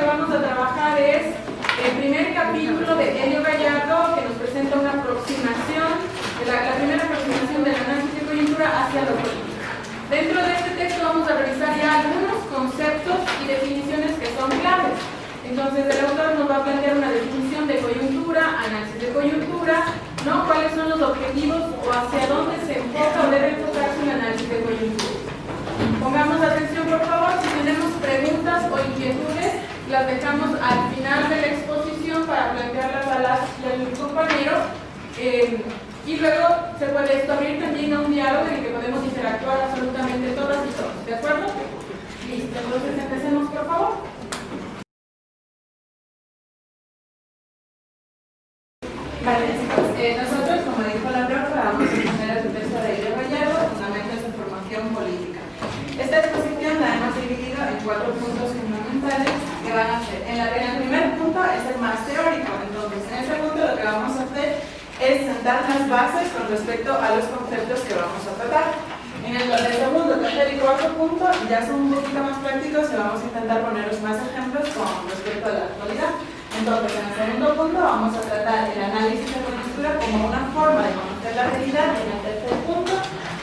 vamos a trabajar es el primer capítulo de Helio Gallardo, que nos presenta una aproximación, la primera aproximación del análisis de coyuntura hacia lo político. Dentro de este texto vamos a revisar ya algunos conceptos y definiciones que son claves. Entonces el autor nos va a plantear una definición de coyuntura, análisis de coyuntura, ¿no? ¿Cuáles son los objetivos o hacia dónde se enfoca o debe enfocarse un análisis de coyuntura? Pongamos atención, por favor. Si tenemos preguntas o inquietudes, las dejamos al final de la exposición para plantearlas al compañero. Y luego se puede esto abrir también a un diálogo en el que podemos interactuar absolutamente todas y todos. ¿De acuerdo? Listo. Entonces empecemos, por favor. Vale, chicos, nosotros, como dijo la profe, vamos a exponer el texto de Helio Gallardo, Fundamentos de Formación Política. Esta exposición la hemos dividido en 4 puntos fundamentales que van a ser. El primer punto es el más teórico, entonces en este punto lo que vamos a hacer es sentar las bases con respecto a los conceptos que vamos a tratar. En el segundo, tercer y cuarto punto ya son un poquito más prácticos y vamos a intentar poneros más ejemplos con respecto a la actualidad. Entonces, en el segundo punto vamos a tratar el análisis de coyuntura como una forma de conocer la realidad y en el tercer punto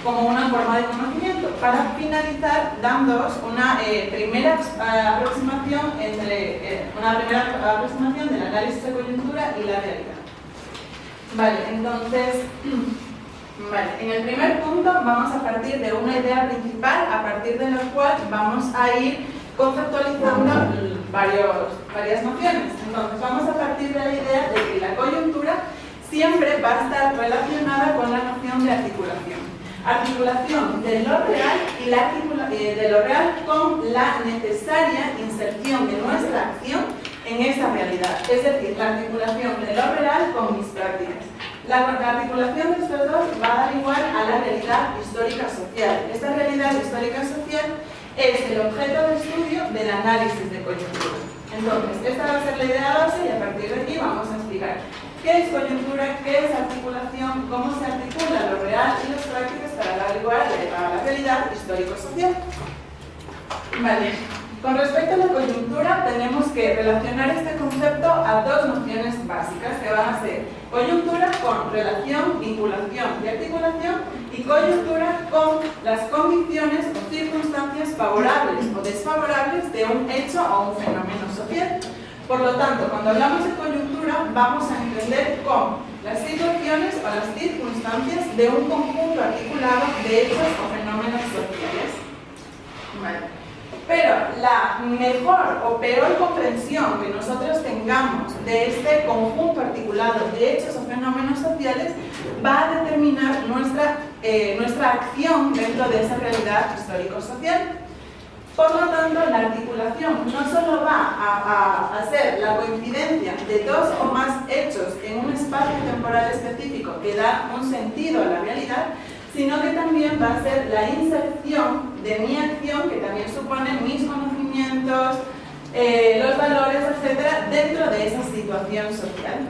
como una forma de conocimiento, para finalizar dándoos una primera aproximación del análisis de coyuntura y la realidad. Vale, entonces, en el primer punto vamos a partir de una idea principal, a partir de la cual vamos a ir conceptualizando varias nociones. Entonces vamos a partir de la idea de que la coyuntura siempre va a estar relacionada con la noción de articulación. Articulación de lo real y de lo real con la necesaria inserción de nuestra acción en esa realidad. Es decir, la articulación de lo real con mis prácticas. La articulación de estos dos va a dar igual a la realidad histórica social. Esta realidad histórica social es el objeto de estudio del análisis de coyuntura. Entonces, esta va a ser la idea base y a partir de aquí vamos a explicar qué es coyuntura, qué es articulación, cómo se articula lo real y las prácticas para dar igual a la realidad histórico-social. Vale. Con respecto a la coyuntura, tenemos que relacionar este concepto a dos nociones básicas que van a ser coyuntura con relación, vinculación y articulación y coyuntura con las condiciones o circunstancias favorables o desfavorables de un hecho o un fenómeno social. Por lo tanto, cuando hablamos de coyuntura, vamos a entender como las situaciones o las circunstancias de un conjunto articulado de hechos o fenómenos sociales. Vale. Pero la mejor o peor comprensión que nosotros tengamos de este conjunto articulado de hechos o fenómenos sociales va a determinar nuestra acción dentro de esa realidad histórico-social. Por lo tanto, la articulación no solo va a hacer la coincidencia de dos o más hechos en un espacio temporal específico que da un sentido a la realidad, sino que también va a ser la inserción de mi acción, que también supone mis conocimientos, los valores, etcétera, dentro de esa situación social.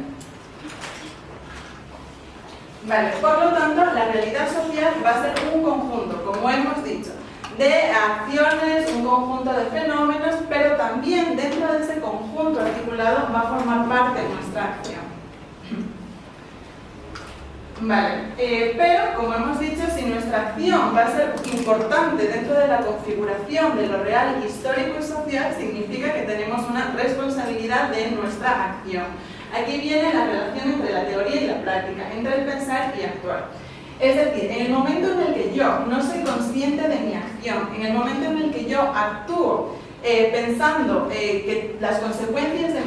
Vale, por lo tanto, la realidad social va a ser un conjunto, como hemos dicho, de acciones, un conjunto de fenómenos, pero también dentro de ese conjunto articulado va a formar parte de nuestra acción. Vale, pero como hemos dicho, si nuestra acción va a ser importante dentro de la configuración de lo real, histórico y social, significa que tenemos una responsabilidad de nuestra acción. Aquí viene la relación entre la teoría y la práctica, entre el pensar y actuar. Es decir, en el momento en el que yo no soy consciente de mi acción, en el momento en el que yo actúo pensando que las consecuencias de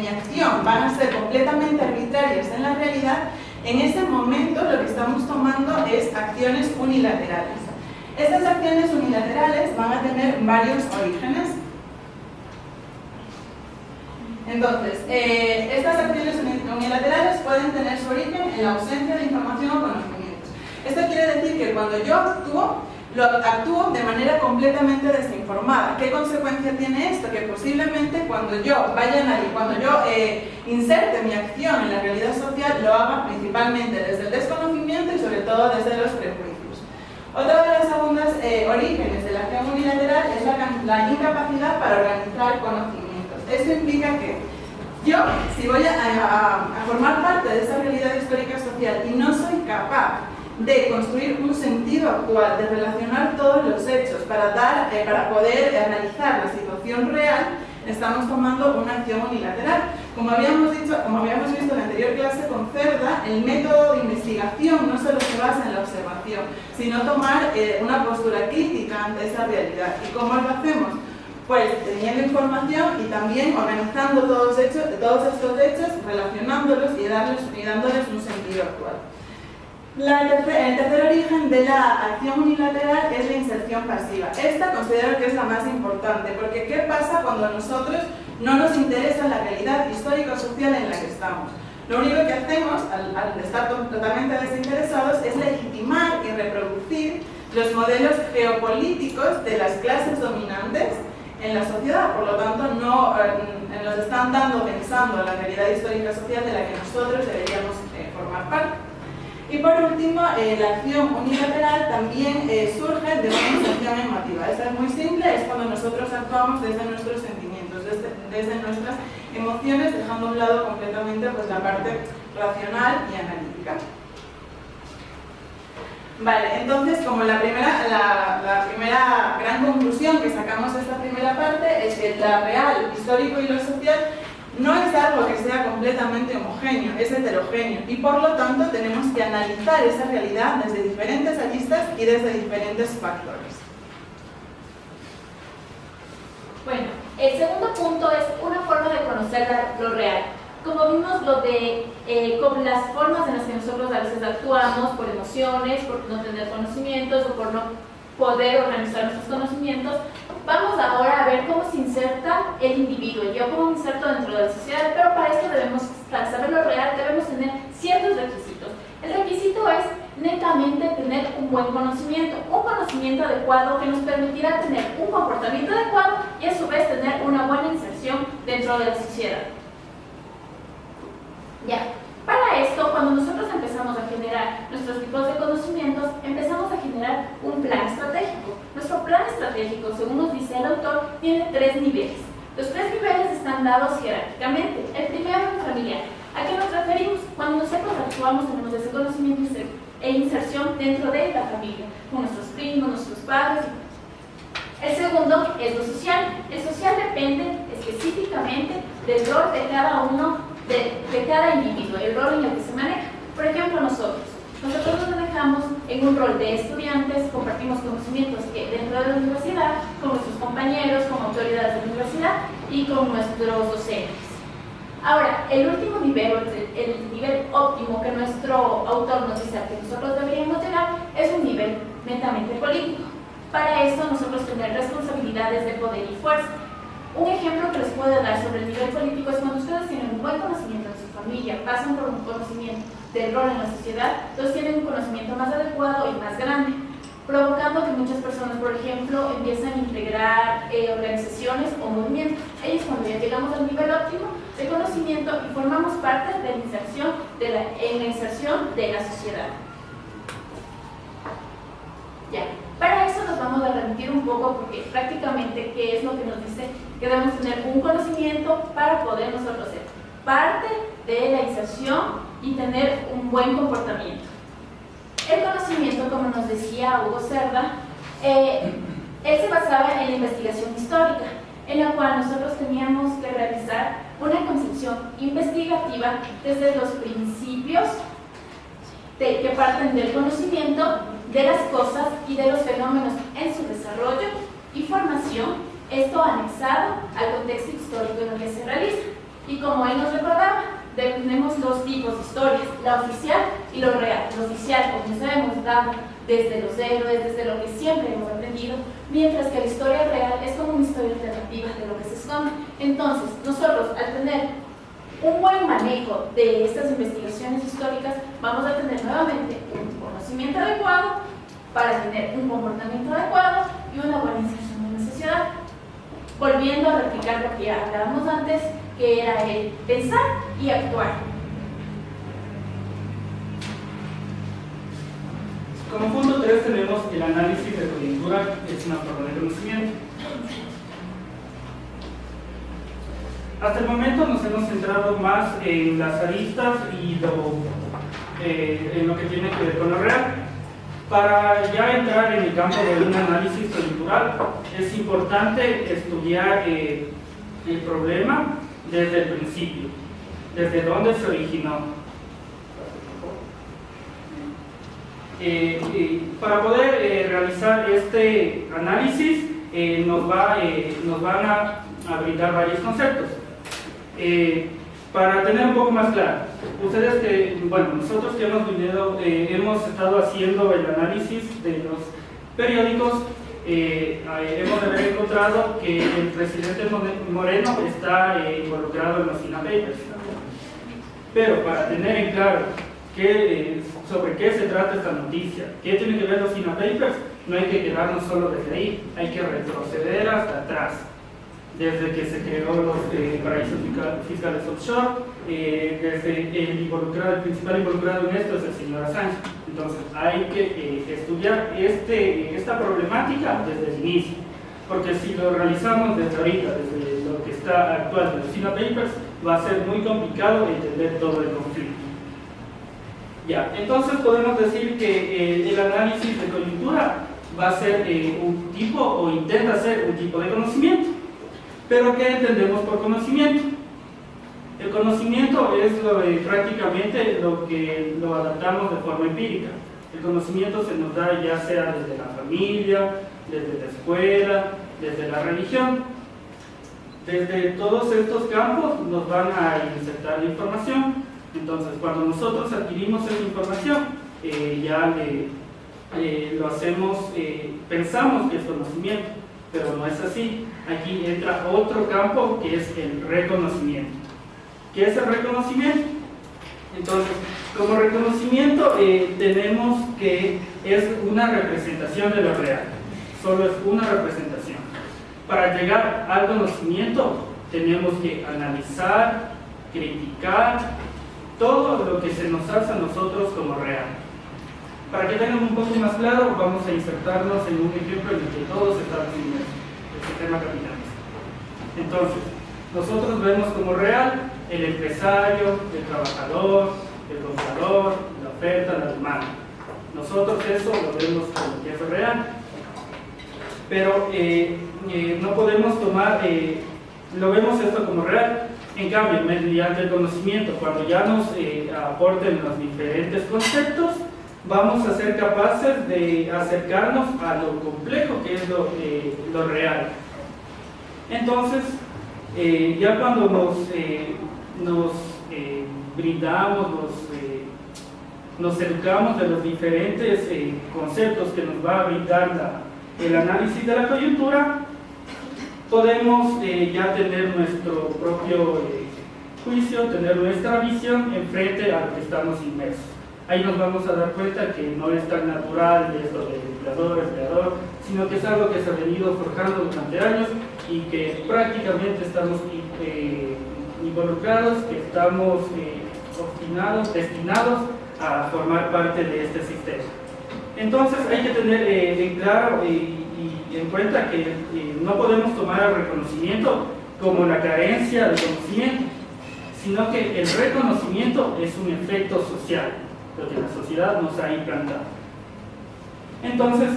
mi acción van a ser completamente arbitrarias en la realidad, en ese momento lo que estamos tomando es acciones unilaterales. Estas acciones unilaterales van a tener varios orígenes. Entonces, estas acciones unilaterales pueden tener su origen en la ausencia de información o conocimientos. Esto quiere decir que cuando yo actúo de manera completamente desinformada. ¿Qué consecuencia tiene esto? Que posiblemente cuando yo inserte mi acción en la realidad social, lo haga principalmente desde el desconocimiento y sobre todo desde los prejuicios. Otra de las segundas orígenes de la acción unilateral es la incapacidad para organizar conocimientos. Esto implica que yo, si voy a formar parte de esa realidad histórica social y no soy capaz de construir un sentido actual, de relacionar todos los hechos para poder analizar la situación real, estamos tomando una acción unilateral. Como habíamos visto en la anterior clase con Cerda, el método de investigación no solo se basa en la observación, sino tomar una postura crítica ante esa realidad. ¿Y cómo lo hacemos? Pues teniendo información y también organizando todos estos hechos, relacionándolos y dándoles un sentido actual. El tercer origen de la acción unilateral es la inserción pasiva. Esta considero que es la más importante, porque ¿qué pasa cuando a nosotros no nos interesa la realidad histórico-social en la que estamos? Lo único que hacemos, al estar totalmente desinteresados, es legitimar y reproducir los modelos geopolíticos de las clases dominantes en la sociedad. Por lo tanto, no nos están pensando la realidad histórica-social de la que nosotros deberíamos formar parte. Y por último, la acción unilateral también surge de una inserción emotiva. Esta es muy simple, es cuando nosotros actuamos desde nuestros sentimientos, desde nuestras emociones, dejando a un lado completamente pues, la parte racional y analítica. Vale, entonces, como la primera gran conclusión que sacamos de esta primera parte es que la real, histórico y lo social no es algo que sea completamente homogéneo, es heterogéneo y por lo tanto tenemos que analizar esa realidad desde diferentes aristas y desde diferentes factores. Bueno, el segundo punto es una forma de conocer lo real. Como vimos con las formas en las que nosotros a veces actuamos por emociones, por no tener conocimientos o por no poder organizar nuestros conocimientos, vamos ahora a ver cómo se inserta el individuo, yo cómo me inserto dentro de la sociedad, pero para esto para saber lo real, debemos tener ciertos requisitos. El requisito es netamente tener un buen conocimiento, un conocimiento adecuado que nos permitirá tener un comportamiento adecuado y a su vez tener una buena inserción dentro de la sociedad. Ya. Para esto, cuando nosotros empezamos a generar nuestros tipos de conocimientos, empezamos a generar un plan estratégico. Nuestro plan estratégico, según nos dice el autor, tiene 3 niveles. Los 3 niveles están dados jerárquicamente. El primero es familiar. ¿A qué nos referimos? Cuando nosotros actuamos, tenemos ese conocimiento e inserción dentro de la familia, con nuestros primos, nuestros padres. El segundo es lo social. El social depende específicamente del rol de cada uno, de cada individuo, el rol en el que se maneja. Por ejemplo, nosotros nos manejamos en un rol de estudiantes, compartimos conocimientos dentro de la universidad, con nuestros compañeros, con autoridades de la universidad y con nuestros docentes. Ahora, el último nivel, el nivel óptimo que nuestro autor nos dice al que nosotros deberíamos llegar, es un nivel netamente político. Para eso nosotros tener responsabilidades de poder y fuerza. Un ejemplo que les puedo dar sobre el nivel político es cuando ustedes tienen un buen conocimiento de su familia, pasan por un conocimiento del rol en la sociedad, entonces tienen un conocimiento más adecuado y más grande, provocando que muchas personas, por ejemplo, empiecen a integrar organizaciones o movimientos. Ahí es cuando ya llegamos al nivel óptimo de conocimiento y formamos parte de la inserción de la sociedad. Ya. Para eso nos vamos a remitir un poco porque prácticamente qué es lo que nos dice que debemos tener un conocimiento para poder nosotros ser parte de la inserción y tener un buen comportamiento. El conocimiento, como nos decía Hugo Cerda, él se basaba en la investigación histórica, en la cual nosotros teníamos que realizar una concepción investigativa desde los principios que parten del conocimiento de las cosas y de los fenómenos en su desarrollo y formación, esto anexado al contexto histórico en el que se realiza. Y como él nos recordaba, tenemos 2 tipos de historias, la oficial y lo real. Lo oficial, como nos hemos dado desde los héroes, desde lo que siempre hemos aprendido, mientras que la historia real es como una historia alternativa de lo que se esconde. Entonces, nosotros al tener un buen manejo de estas investigaciones históricas, vamos a tener nuevamente un conocimiento adecuado para tener un comportamiento adecuado y una buena inserción en la sociedad. Volviendo a replicar lo que ya hablábamos antes, que era el pensar y actuar. Como punto 3 tenemos el análisis de coyuntura, que es una forma de conocimiento. Hasta el momento nos hemos centrado más en las aristas y en lo que tiene que ver con lo real. Para ya entrar en el campo de un análisis coyuntural, es importante estudiar el problema desde el principio, desde dónde se originó. Para poder realizar este análisis nos van a brindar varios conceptos. Para tener un poco más claro, ustedes nosotros que hemos estado haciendo el análisis de los periódicos, hemos de haber encontrado que el presidente Moreno está involucrado en los SINA Papers. Pero para tener en claro sobre qué se trata esta noticia, qué tienen que ver los SINA Papers, no hay que quedarnos solo desde ahí, hay que retroceder hasta atrás. Desde que se creó los paraísos fiscales offshore, desde el principal involucrado en esto es el señor Assange. Entonces hay que estudiar esta problemática desde el inicio, porque si lo realizamos desde ahorita, desde lo que está actual de los SINA Papers, va a ser muy complicado entender todo el conflicto. Ya, entonces podemos decir que el análisis de coyuntura va a ser un tipo, o intenta ser un tipo de conocimiento. Pero ¿qué entendemos por conocimiento? El conocimiento es prácticamente lo que lo adaptamos de forma empírica. El conocimiento se nos da ya sea desde la familia, desde la escuela, desde la religión. Desde todos estos campos nos van a insertar la información. Entonces, cuando nosotros adquirimos esa información, lo hacemos, pensamos que es conocimiento, pero no es así. Aquí entra otro campo que es el reconocimiento. ¿Qué es el reconocimiento? Entonces, como reconocimiento tenemos que es una representación de lo real, solo es una representación. Para llegar al conocimiento tenemos que analizar, criticar todo lo que se nos hace a nosotros como real. Para que tengan un poco más claro, vamos a insertarnos en un ejemplo en el que todos estamos inmersos, el sistema capitalista. Entonces, nosotros vemos como real el empresario, el trabajador, el comprador, la oferta, la demanda. Nosotros eso lo vemos como que es real. Pero no podemos tomar, lo vemos esto como real. En cambio, mediante el conocimiento, cuando ya nos aporten los diferentes conceptos, vamos a ser capaces de acercarnos a lo complejo que es lo real. Entonces, ya cuando nos brindamos, nos educamos de los diferentes conceptos que nos va a brindar el análisis de la coyuntura, podemos ya tener nuestro propio juicio, tener nuestra visión en frente a lo que estamos inmersos. Ahí nos vamos a dar cuenta que no es tan natural esto de empleador, sino que es algo que se ha venido forjando durante años y que prácticamente estamos involucrados, que estamos destinados a formar parte de este sistema. Entonces hay que tener en claro y en cuenta que no podemos tomar el reconocimiento como la carencia de conocimiento, sino que el reconocimiento es un efecto social, lo que la sociedad nos ha implantado. Entonces,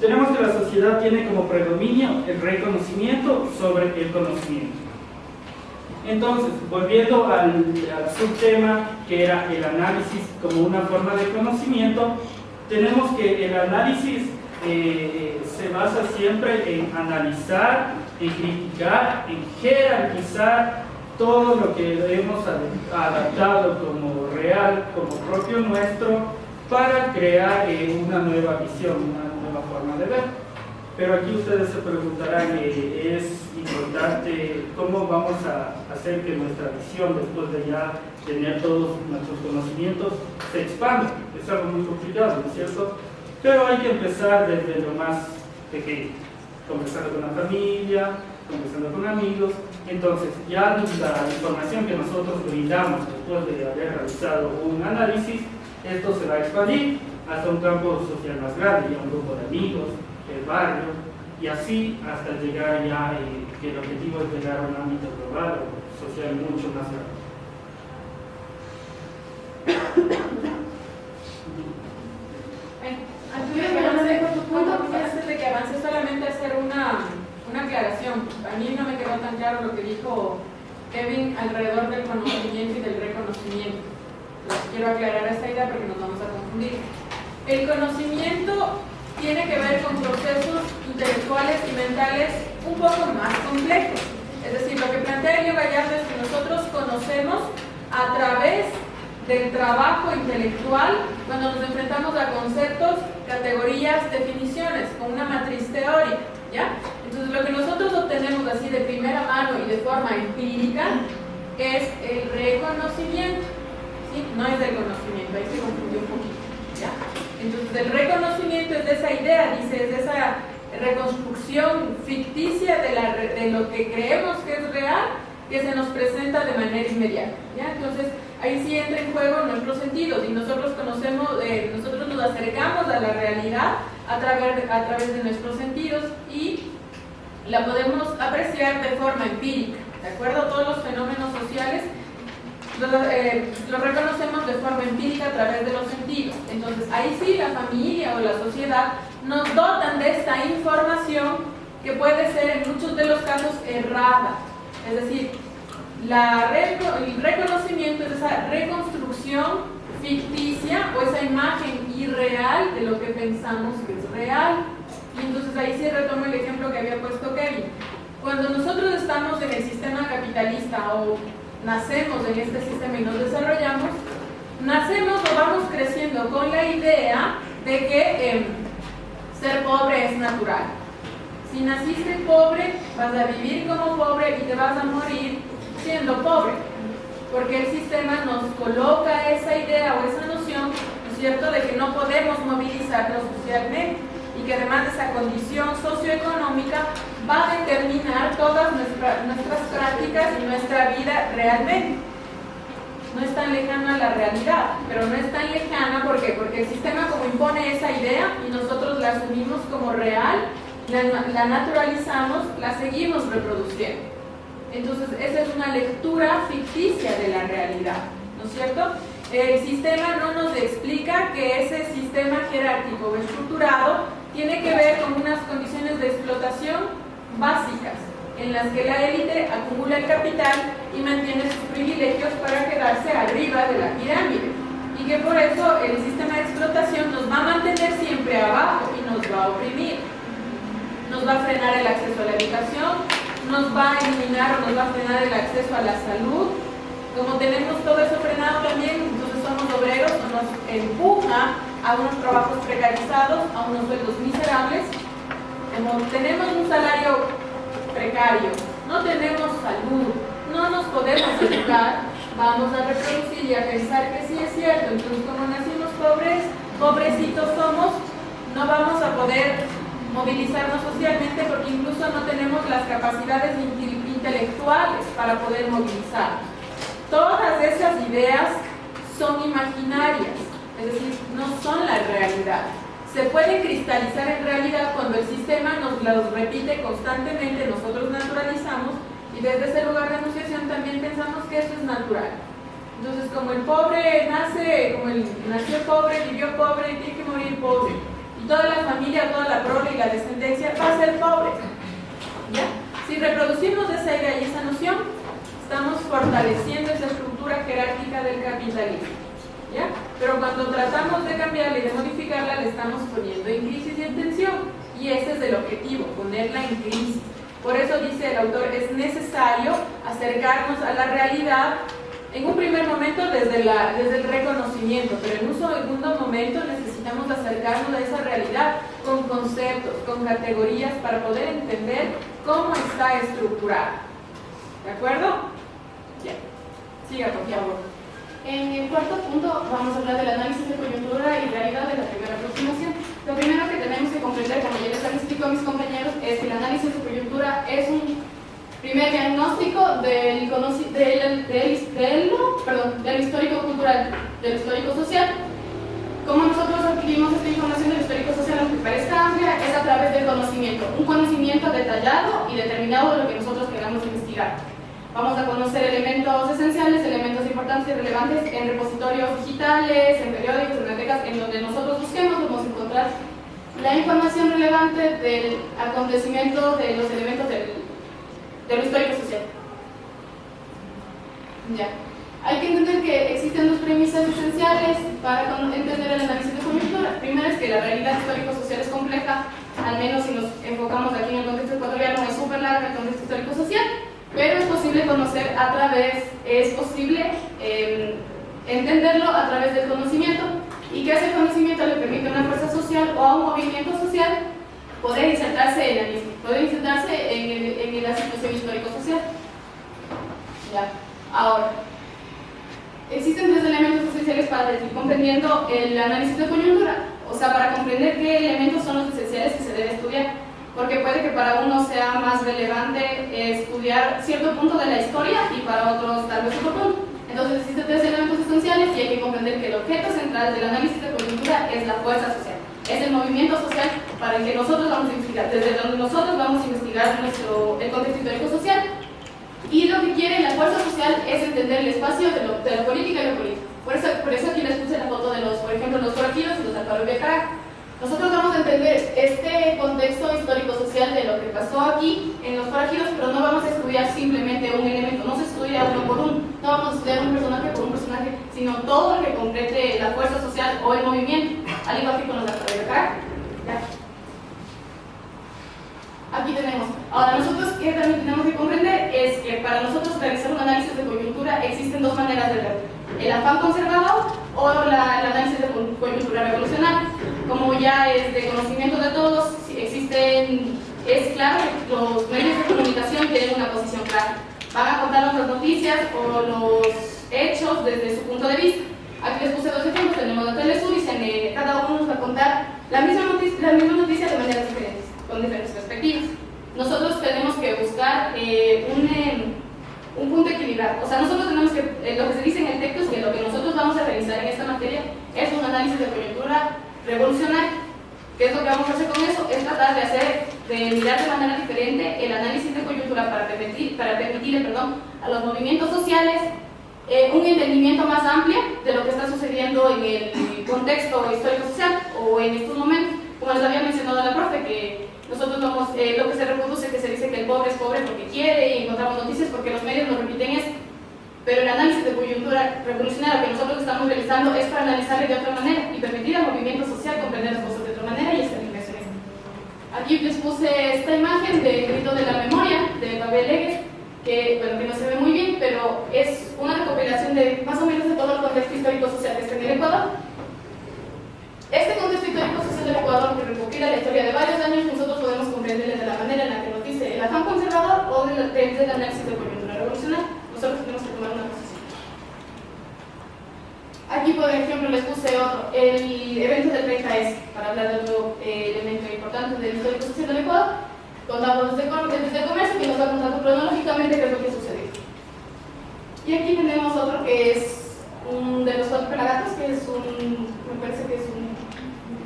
tenemos que la sociedad tiene como predominio el reconocimiento sobre el conocimiento. Entonces, volviendo al subtema que era el análisis como una forma de conocimiento, tenemos que el análisis se basa siempre en analizar, en criticar, en jerarquizar todo lo que hemos adaptado como real, como propio nuestro, para crear una nueva visión, una nueva forma de ver. Pero aquí ustedes se preguntarán, es importante cómo vamos a hacer que nuestra visión, después de ya tener todos nuestros conocimientos, se expanda. Es algo muy complicado, ¿no es cierto? Pero hay que empezar desde lo más pequeño, conversando con la familia, conversando con amigos. Entonces, ya la información que nosotros brindamos después de haber realizado un análisis, esto se va a expandir hasta un campo social más grande, ya un grupo de amigos, el barrio, y así hasta llegar ya, que el objetivo es llegar a un ámbito global o social mucho más grande. Antes de que avance, solamente hacer una aclaración. A mí no me quedó tan claro lo que dijo Kevin alrededor del conocimiento y del reconocimiento. Quiero aclarar esta idea porque nos vamos a confundir. El conocimiento tiene que ver con procesos intelectuales y mentales un poco más complejos. Es decir, lo que plantea Elio Gallardo es que nosotros conocemos a través del trabajo intelectual cuando nos enfrentamos a conceptos, categorías, definiciones, con una matriz teórica, ¿ya? Entonces, lo que nosotros obtenemos así de primera mano y de forma empírica es el reconocimiento, ¿sí? No es el conocimiento, ahí se confundió un poquito, ¿ya? Entonces, el reconocimiento es de esa idea, dice, es de esa reconstrucción ficticia de lo que creemos que es real, que se nos presenta de manera inmediata, ¿ya? Entonces, ahí sí entra en juego nuestros sentidos y nosotros conocemos, nosotros nos acercamos a la realidad a través de nuestros sentidos y la podemos apreciar de forma empírica, ¿de acuerdo? Todos los fenómenos sociales los reconocemos de forma empírica a través de los sentidos. Entonces, ahí sí la familia o la sociedad nos dotan de esta información que puede ser en muchos de los casos errada. Es decir, el reconocimiento es esa reconstrucción ficticia o esa imagen irreal de lo que pensamos que es real. Y entonces ahí sí retomo el ejemplo que había puesto Kevin. Cuando nosotros estamos en el sistema capitalista o nacemos en este sistema y nos desarrollamos, nacemos o vamos creciendo con la idea de que ser pobre es natural. Si naciste pobre, vas a vivir como pobre y te vas a morir siendo pobre, porque el sistema nos coloca esa idea o esa noción, ¿no es cierto?, de que no podemos movilizarnos socialmente y que además de esa condición socioeconómica va a determinar todas nuestras prácticas y nuestra vida realmente. No es tan lejana a la realidad, pero no es tan lejana porque el sistema como impone esa idea y nosotros la asumimos como real, la naturalizamos, la seguimos reproduciendo. Entonces, esa es una lectura ficticia de la realidad, ¿no es cierto? El sistema no nos explica que ese sistema jerárquico o estructurado tiene que ver con unas condiciones de explotación básicas, en las que la élite acumula el capital y mantiene sus privilegios para quedarse arriba de la pirámide. Y que por eso el sistema de explotación nos va a mantener siempre abajo y nos va a oprimir. Nos va a frenar el acceso a la educación, nos va a eliminar o nos va a frenar el acceso a la salud. Como tenemos todo eso frenado también, entonces somos obreros, nos empuja a unos trabajos precarizados, a unos sueldos miserables. Como tenemos un salario precario, no tenemos salud, no nos podemos educar, vamos a reproducir y a pensar que sí es cierto. Entonces, como nacimos pobres, pobrecitos somos, no vamos a poder movilizarnos socialmente porque incluso no tenemos las capacidades intelectuales para poder movilizarnos. Todas esas ideas son imaginarias, es decir, no son la realidad. Se pueden cristalizar en realidad cuando el sistema nos las repite constantemente, nosotros naturalizamos y desde ese lugar de enunciación también pensamos que eso es natural. Entonces, como el pobre nació pobre, vivió pobre y tiene que morir pobre, y toda la familia, toda la prole y la descendencia va a ser pobre, ¿ya? Si reproducimos esa idea y esa noción, estamos fortaleciendo esa estructura jerárquica del capitalismo, ¿ya? Pero cuando tratamos de cambiarla y de modificarla, le estamos poniendo en crisis y en tensión, y ese es el objetivo, ponerla en crisis. Por eso dice el autor, es necesario acercarnos a la realidad en un primer momento desde el reconocimiento, pero en un segundo momento necesitamos acercarnos a esa realidad con conceptos, con categorías para poder entender cómo está estructurada. ¿De acuerdo? Bien. Siga, por favor. En el cuarto punto vamos a hablar del análisis de coyuntura y realidad de la primera aproximación. Lo primero que tenemos que comprender, como ya les explico a mis compañeros, es que el análisis de coyuntura es un primer diagnóstico del histórico-cultural, del histórico-social. Como nosotros adquirimos esta información del histórico social, aunque parezca amplia, es a través del conocimiento, un conocimiento detallado y determinado de lo que nosotros queramos investigar. Vamos a conocer elementos esenciales, elementos importantes y relevantes en repositorios digitales, en periódicos, en bibliotecas, en donde nosotros busquemos, vamos a encontrar la información relevante del acontecimiento, de los elementos del histórico social. Ya. Hay que entender que existen dos premisas esenciales para entender el análisis de coyuntura. Primero es que la realidad histórico-social es compleja, al menos si nos enfocamos aquí en el contexto ecuatoriano, es súper larga el contexto histórico-social, pero es posible conocer a través, es posible entenderlo a través del conocimiento, y que ese conocimiento le permite a una fuerza social o a un movimiento social poder insertarse en la misma, poder insertarse en la situación histórico-social. Ya. Ahora, existen tres elementos esenciales para ir comprendiendo el análisis de coyuntura, o sea, para comprender qué elementos son los esenciales que se debe estudiar, porque puede que para uno sea más relevante estudiar cierto punto de la historia y para otros tal vez otro punto. Entonces existen tres elementos esenciales y hay que comprender que el objeto central del análisis de coyuntura es la fuerza social, es el movimiento social para el que nosotros vamos a investigar, desde donde nosotros vamos a investigar el contexto histórico-social. Y lo que quiere la fuerza social es entender el espacio de la política y lo político. Por eso aquí les puse la foto de los, por ejemplo, los forajidos y los alfaros de Caracas. Nosotros vamos a entender este contexto histórico-social de lo que pasó aquí en los forajidos, pero no vamos a estudiar simplemente un elemento, no se estudia uno por uno, no vamos a estudiar un personaje por un personaje, sino todo lo que complete la fuerza social o el movimiento, al igual que con los alfaros de Caracas. Aquí tenemos. Ahora, nosotros que también tenemos que comprender es que para nosotros realizar un análisis de coyuntura existen dos maneras de verlo: el afán conservador o el análisis de coyuntura revolucionaria. Como ya es de conocimiento de todos, es claro que los medios de comunicación tienen una posición clara. Van a contarnos las noticias o los hechos desde su punto de vista. Aquí les puse dos ejemplos, tenemos la Telesur y CNN. Cada uno nos va a contar la misma noticia de maneras diferentes, con diferentes perspectivas. Nosotros tenemos que buscar un punto equilibrado. O sea, nosotros tenemos que, lo que se dice en el texto es que lo que nosotros vamos a realizar en esta materia es un análisis de coyuntura revolucionario. ¿Qué es lo que vamos a hacer con eso? Es tratar de mirar de manera diferente el análisis de coyuntura para permitirle a los movimientos sociales un entendimiento más amplio de lo que está sucediendo en el contexto histórico-social o en estos momentos. Como les había mencionado la profe, que nosotros vamos, lo que se reproduce, que se dice que el pobre es pobre porque quiere, y encontramos noticias porque los medios nos repiten eso. Pero el análisis de coyuntura revolucionaria que nosotros estamos realizando es para analizarlo de otra manera y permitir al movimiento social comprender las cosas de otra manera y hacer inversiones. Aquí les puse esta imagen del grito de la memoria de Pavel Legues, que no se ve muy bien, pero es una recopilación de más o menos de todo el contexto histórico-social que está en el Ecuador. Este contexto histórico-social del Ecuador, que recopila la historia de varios años, nosotros podemos comprenderle de la manera en la que nos dice el afán conservador o desde el análisis de coyuntura revolucionaria. Nosotros tenemos que tomar una posición. Aquí, por ejemplo, les puse otro, el evento del 30S, para hablar de otro elemento importante del histórico-social del Ecuador, con datos de comercio, que nos va contando cronológicamente qué es lo que sucedió. Y aquí tenemos otro que es de los cuatro pelagatos, que es me parece que es un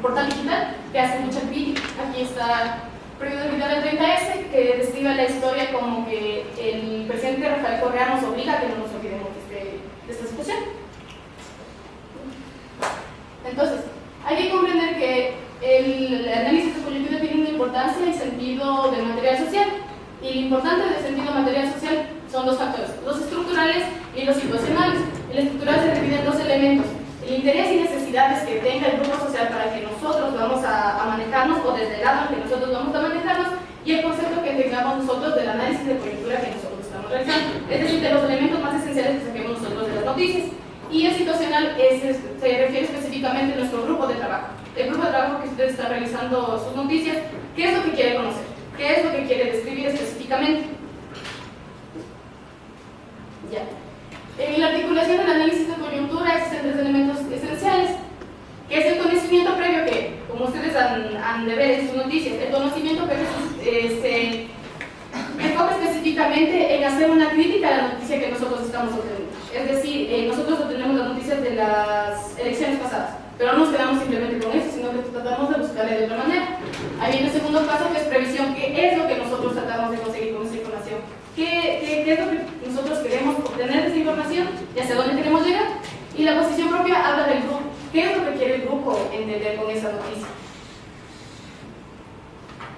portal digital que hace mucha crítica. Aquí está Prohibido olvidar el 30S, que describe la historia como que el presidente Rafael Correa nos obliga a que no nos olvidemos de esta situación. Entonces, hay que comprender que el análisis de coyuntura tiene una importancia y sentido del material social. Y lo importante del sentido material social son dos factores, los estructurales y los situacionales. El estructural se divide en dos elementos: el interés y necesidades que tenga el grupo social para que nosotros vamos a manejarnos, o desde el lado en que nosotros vamos a manejarnos, y el concepto que tengamos nosotros del análisis de coyuntura que nosotros estamos realizando, es decir, de los elementos más esenciales que saquemos nosotros de las noticias. Y el situacional se refiere específicamente a nuestro grupo de trabajo. El grupo de trabajo que ustedes están realizando sus noticias, ¿qué es lo que quiere conocer? ¿Qué es lo que quiere describir específicamente? Ya. En la articulación del análisis de coyuntura existen tres elementos esenciales, que es el conocimiento previo, que como ustedes han de ver en sus noticias, el conocimiento previo se enfoca específicamente en hacer una crítica a la noticia que nosotros estamos obteniendo. Es decir, nosotros obtenemos las noticias de las elecciones pasadas, pero no nos quedamos simplemente con eso, tratamos de buscarle de otra manera. Ahí viene el segundo paso, que es previsión, que es lo que nosotros tratamos de conseguir con esta información. ¿Qué es lo que nosotros queremos obtener de esa información y hacia dónde queremos llegar? Y la posición propia habla del grupo. ¿Qué es lo que quiere el grupo entender con esa noticia?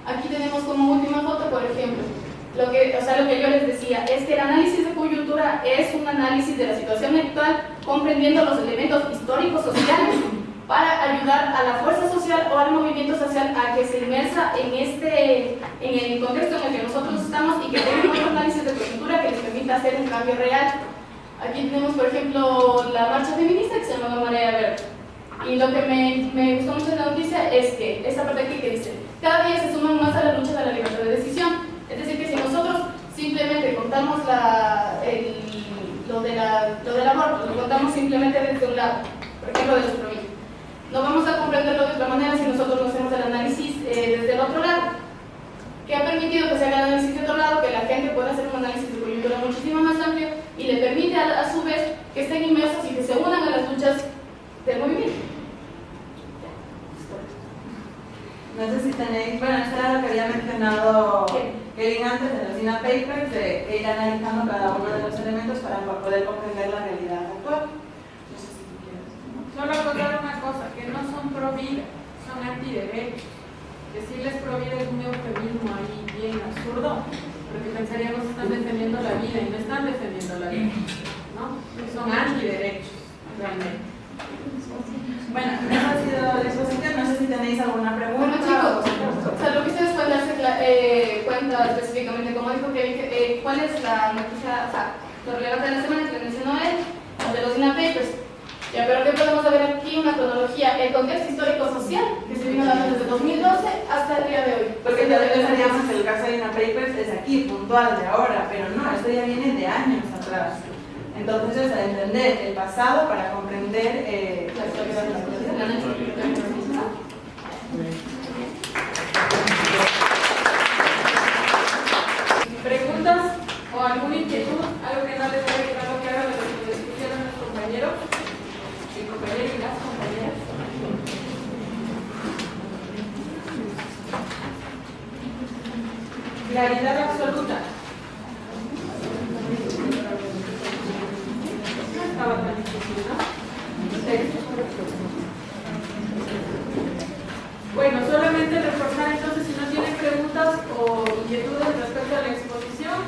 Aquí tenemos como última foto, por ejemplo, lo que yo les decía, es que el análisis de coyuntura es un análisis de la situación actual, comprendiendo los elementos históricos sociales para ayudar a la fuerza social o al movimiento social a que se inmersa en el contexto en el que nosotros estamos y que tenga un análisis de coyuntura que les permita hacer un cambio real. Aquí tenemos, por ejemplo, la marcha feminista que se llama Marea Verde. Y lo que me gustó mucho de la noticia es que esta parte aquí que dice, cada día se suman más a la lucha de la libertad de decisión. Es decir, que si nosotros simplemente contamos lo del aborto, lo contamos simplemente desde un lado, por ejemplo de los provincias, no vamos a comprenderlo de otra manera si nosotros no hacemos el análisis desde el otro lado, que ha permitido que se haga el análisis de otro lado, que la gente pueda hacer un análisis de coyuntura muchísimo más amplio y le permite a su vez que estén inmersos y que se unan a las luchas del movimiento. No sé si tenéis, bueno, esto era lo que había mencionado Kevin antes de los INA Papers, de ir analizando cada uno de los elementos para poder comprender la realidad actual. No sé si tú quieres. Solo acotar una cosa, que no son pro vida, son antiderechos. Decirles pro vida es un eufemismo ahí bien absurdo, porque pensaríamos que están defendiendo la vida y no están defendiendo la vida, ¿no? Son antiderechos, realmente. Bueno, esa ha sido la exposición, no sé si tenéis alguna pregunta. Bueno, chicos, o sea, lo que ustedes pueden darse cuenta específicamente, como dijo Kevin, cuál es la noticia, o sea, lo relevante de la semana que le mencionó él, de los INA Papers. Ya, pero ¿qué podemos ver aquí? Una cronología, el contexto histórico-social, que se vino dando desde 2012 hasta el día de hoy. Porque también pensaríamos que el caso de INA Papers es aquí, puntual, de ahora, pero no, esto ya viene de años atrás. Entonces es entender el pasado para comprender la historia de la sociedad. ¿Preguntas o alguna inquietud? ¿Algo que no les haya quedado claro de lo que discutieron los compañeros? El compañero y las compañeras. Claridad absoluta. No estaba tan difícil, ¿no? Bueno, solamente reforzar entonces si no tienen preguntas o inquietudes respecto a la exposición.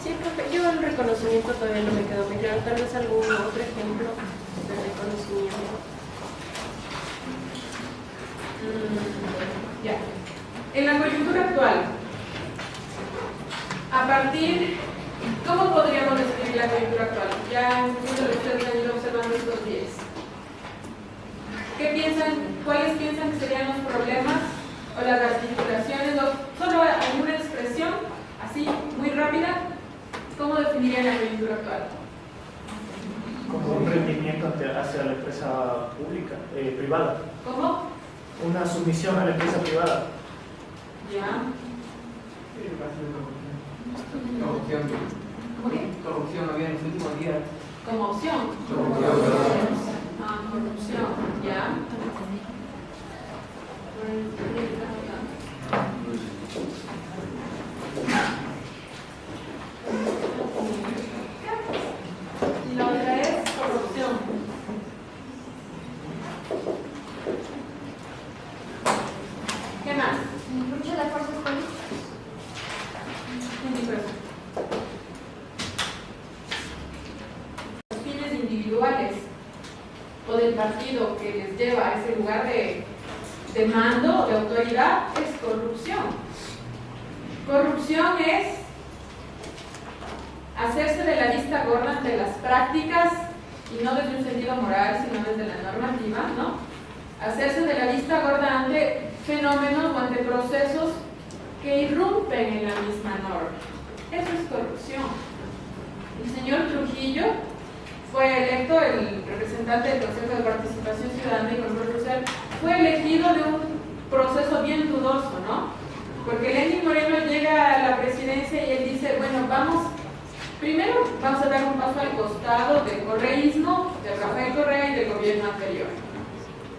Sí, profe, yo el reconocimiento todavía no me quedó muy claro, tal vez algún otro ejemplo de reconocimiento. Ya. En la coyuntura actual, a partir, ¿cómo podríamos describir la coyuntura actual? Ya en función de lo que ustedes han ido observando estos días. ¿Qué piensan, cuáles piensan que serían los problemas o las articulaciones? O solo alguna expresión, así, muy rápida, ¿cómo definirían la coyuntura actual? Como un rendimiento hacia la empresa pública, privada. ¿Cómo? Una sumisión a la empresa privada. Ya. Corrupción. ¿Cómo qué? Corrupción había en los últimos días. Como opción. Corrupción, ya. Y la otra es corrupción. ¿Qué más? Lucha de fuerzas políticas. ¿Quién dijo eso? Los fines individuales o del partido que les lleva a ese lugar de mando, de autoridad, es corrupción. Corrupción es hacerse de la vista gorda ante las prácticas, y no desde un sentido moral, sino desde la normativa, ¿no? Hacerse de la vista gorda ante fenómenos o ante procesos que irrumpen en la misma norma. Eso es corrupción. El señor Trujillo fue electo, el representante del Consejo de Participación Ciudadana y Control Social, fue elegido de un proceso bien dudoso, ¿no? Porque Lenín Moreno llega a la presidencia y él dice, bueno, primero vamos a dar un paso al costado del correísmo, de Rafael Correa y del gobierno anterior.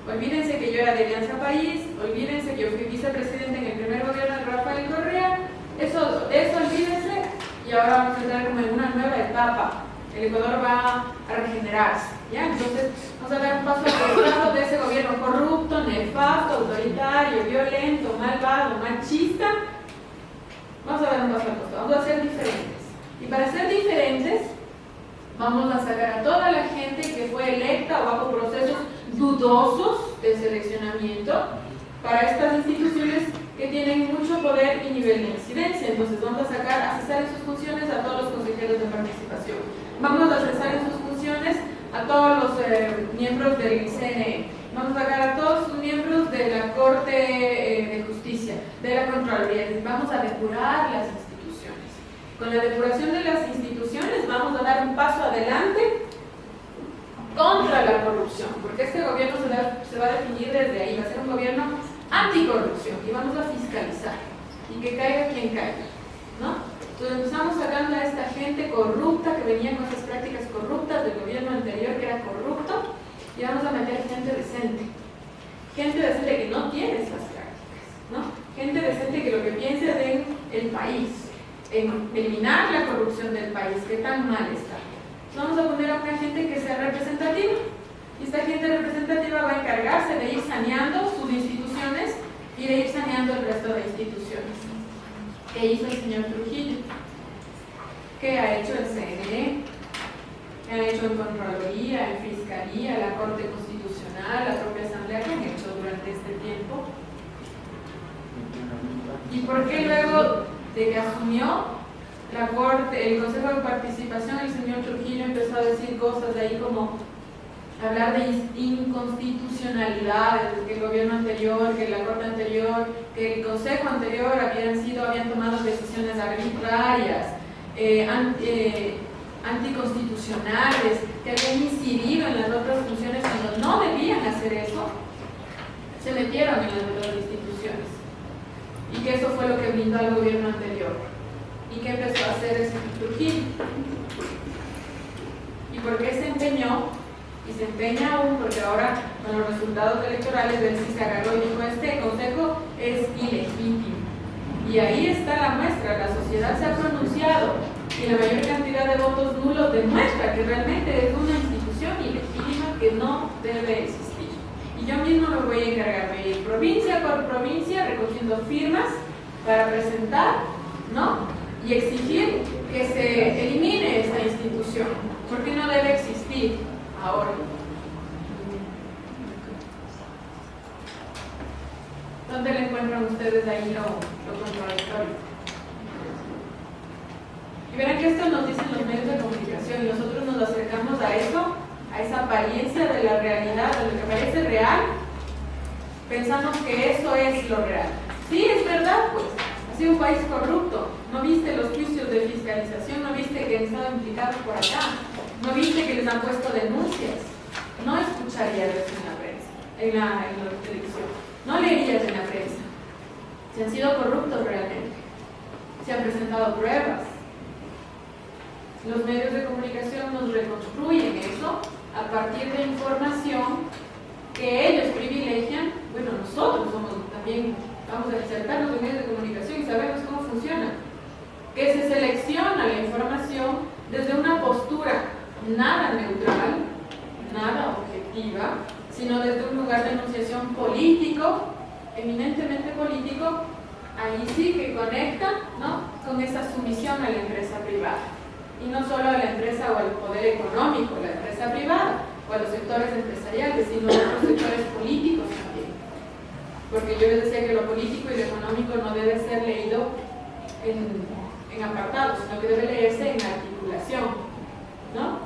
Olvídense que yo era de Alianza País, olvídense que yo fui vicepresidente en el primer gobierno de Rafael Correa, de eso olvídense, y ahora vamos a entrar como en una nueva etapa. El Ecuador va a regenerarse, ¿ya? Entonces vamos a dar un paso al costado de ese gobierno corrupto, nefasto, autoritario, violento, malvado, machista. Vamos a dar un paso al costado, vamos a ser diferentes. Y para ser diferentes, vamos a sacar a toda la gente que fue electa o bajo procesos dudosos de seleccionamiento para estas instituciones que tienen mucho poder y nivel de incidencia. Entonces vamos a sacar, a cesar en sus funciones a todos los consejeros de participación. Vamos a cesar en sus funciones a todos los miembros del CNE. Vamos a sacar a todos sus miembros de la Corte de Justicia, de la Contraloría. Vamos a depurar las instituciones. Con la depuración de las instituciones vamos a dar un paso adelante contra la corrupción, porque este gobierno se va a definir desde ahí, va a ser un gobierno anticorrupción y vamos a fiscalizar y que caiga quien caiga, ¿no? Entonces empezamos sacando a esta gente corrupta que venía con esas prácticas corruptas del gobierno anterior que era corrupto y vamos a meter gente decente que no tiene esas prácticas, ¿no? Gente decente que lo que piense es en el país, en eliminar la corrupción del país, que tan mal está. Vamos a poner a una gente que sea representativa y esta gente representativa va a encargarse de ir saneando sus instituciones y de ir saneando el resto de instituciones. ¿Qué hizo el señor Trujillo? ¿Qué ha hecho el CNE? ¿Qué ha hecho en Contraloría, en Fiscalía, la Corte Constitucional, la propia Asamblea? ¿Qué han hecho durante este tiempo? ¿Y por qué luego de que asumió la Corte, el Consejo de Participación, el señor Trujillo empezó a decir cosas de ahí como hablar de inconstitucionalidades, que el gobierno anterior, que la Corte anterior, que el Consejo anterior habían tomado decisiones arbitrarias, anticonstitucionales, que habían incidido en las otras funciones cuando no debían hacer eso, se metieron en las otras instituciones. Y que eso fue lo que brindó al gobierno anterior. ¿Y qué empezó a hacer el señor Trujillo? ¿Y por qué se empeñó? Y se empeña aún porque ahora con los resultados electorales él sí se agarró y dijo: este consejo es ilegítimo. Y ahí está la muestra, la sociedad se ha pronunciado y la mayor cantidad de votos nulos demuestra que realmente es una institución ilegítima que no debe existir. Y yo mismo me voy a encargar de ir provincia por provincia recogiendo firmas para presentar, ¿no?, y exigir que se elimine esta institución, porque no debe existir ahora. ¿Dónde le encuentran ustedes ahí lo contradictorio? Y verán que esto nos dicen los medios de comunicación y nosotros nos acercamos a eso, a esa apariencia de la realidad, de lo que parece real, pensamos que eso es lo real. Sí, es verdad, pues. Ha sido un país corrupto. ¿No viste los juicios de fiscalización? ¿No viste que han estado implicados por allá? ¿No viste que les han puesto denuncias? No escucharías eso en la prensa, en la televisión. No leerías en la prensa. Si han sido corruptos realmente. Se han presentado pruebas. Los medios de comunicación nos reconstruyen eso a partir de información que ellos privilegian. Bueno, nosotros somos también, vamos a acercarnos a los medios de comunicación y sabemos cómo funciona. Que se selecciona la información desde una postura nada neutral, nada objetiva, sino desde un lugar de enunciación político, eminentemente político. Ahí sí que conecta, ¿no?, con esa sumisión a la empresa privada. Y no solo a la empresa o al poder económico, la empresa privada, o a los sectores empresariales, sino a los sectores políticos también. Porque yo les decía que lo político y lo económico no debe ser leído en apartados, sino que debe leerse en articulación, ¿no?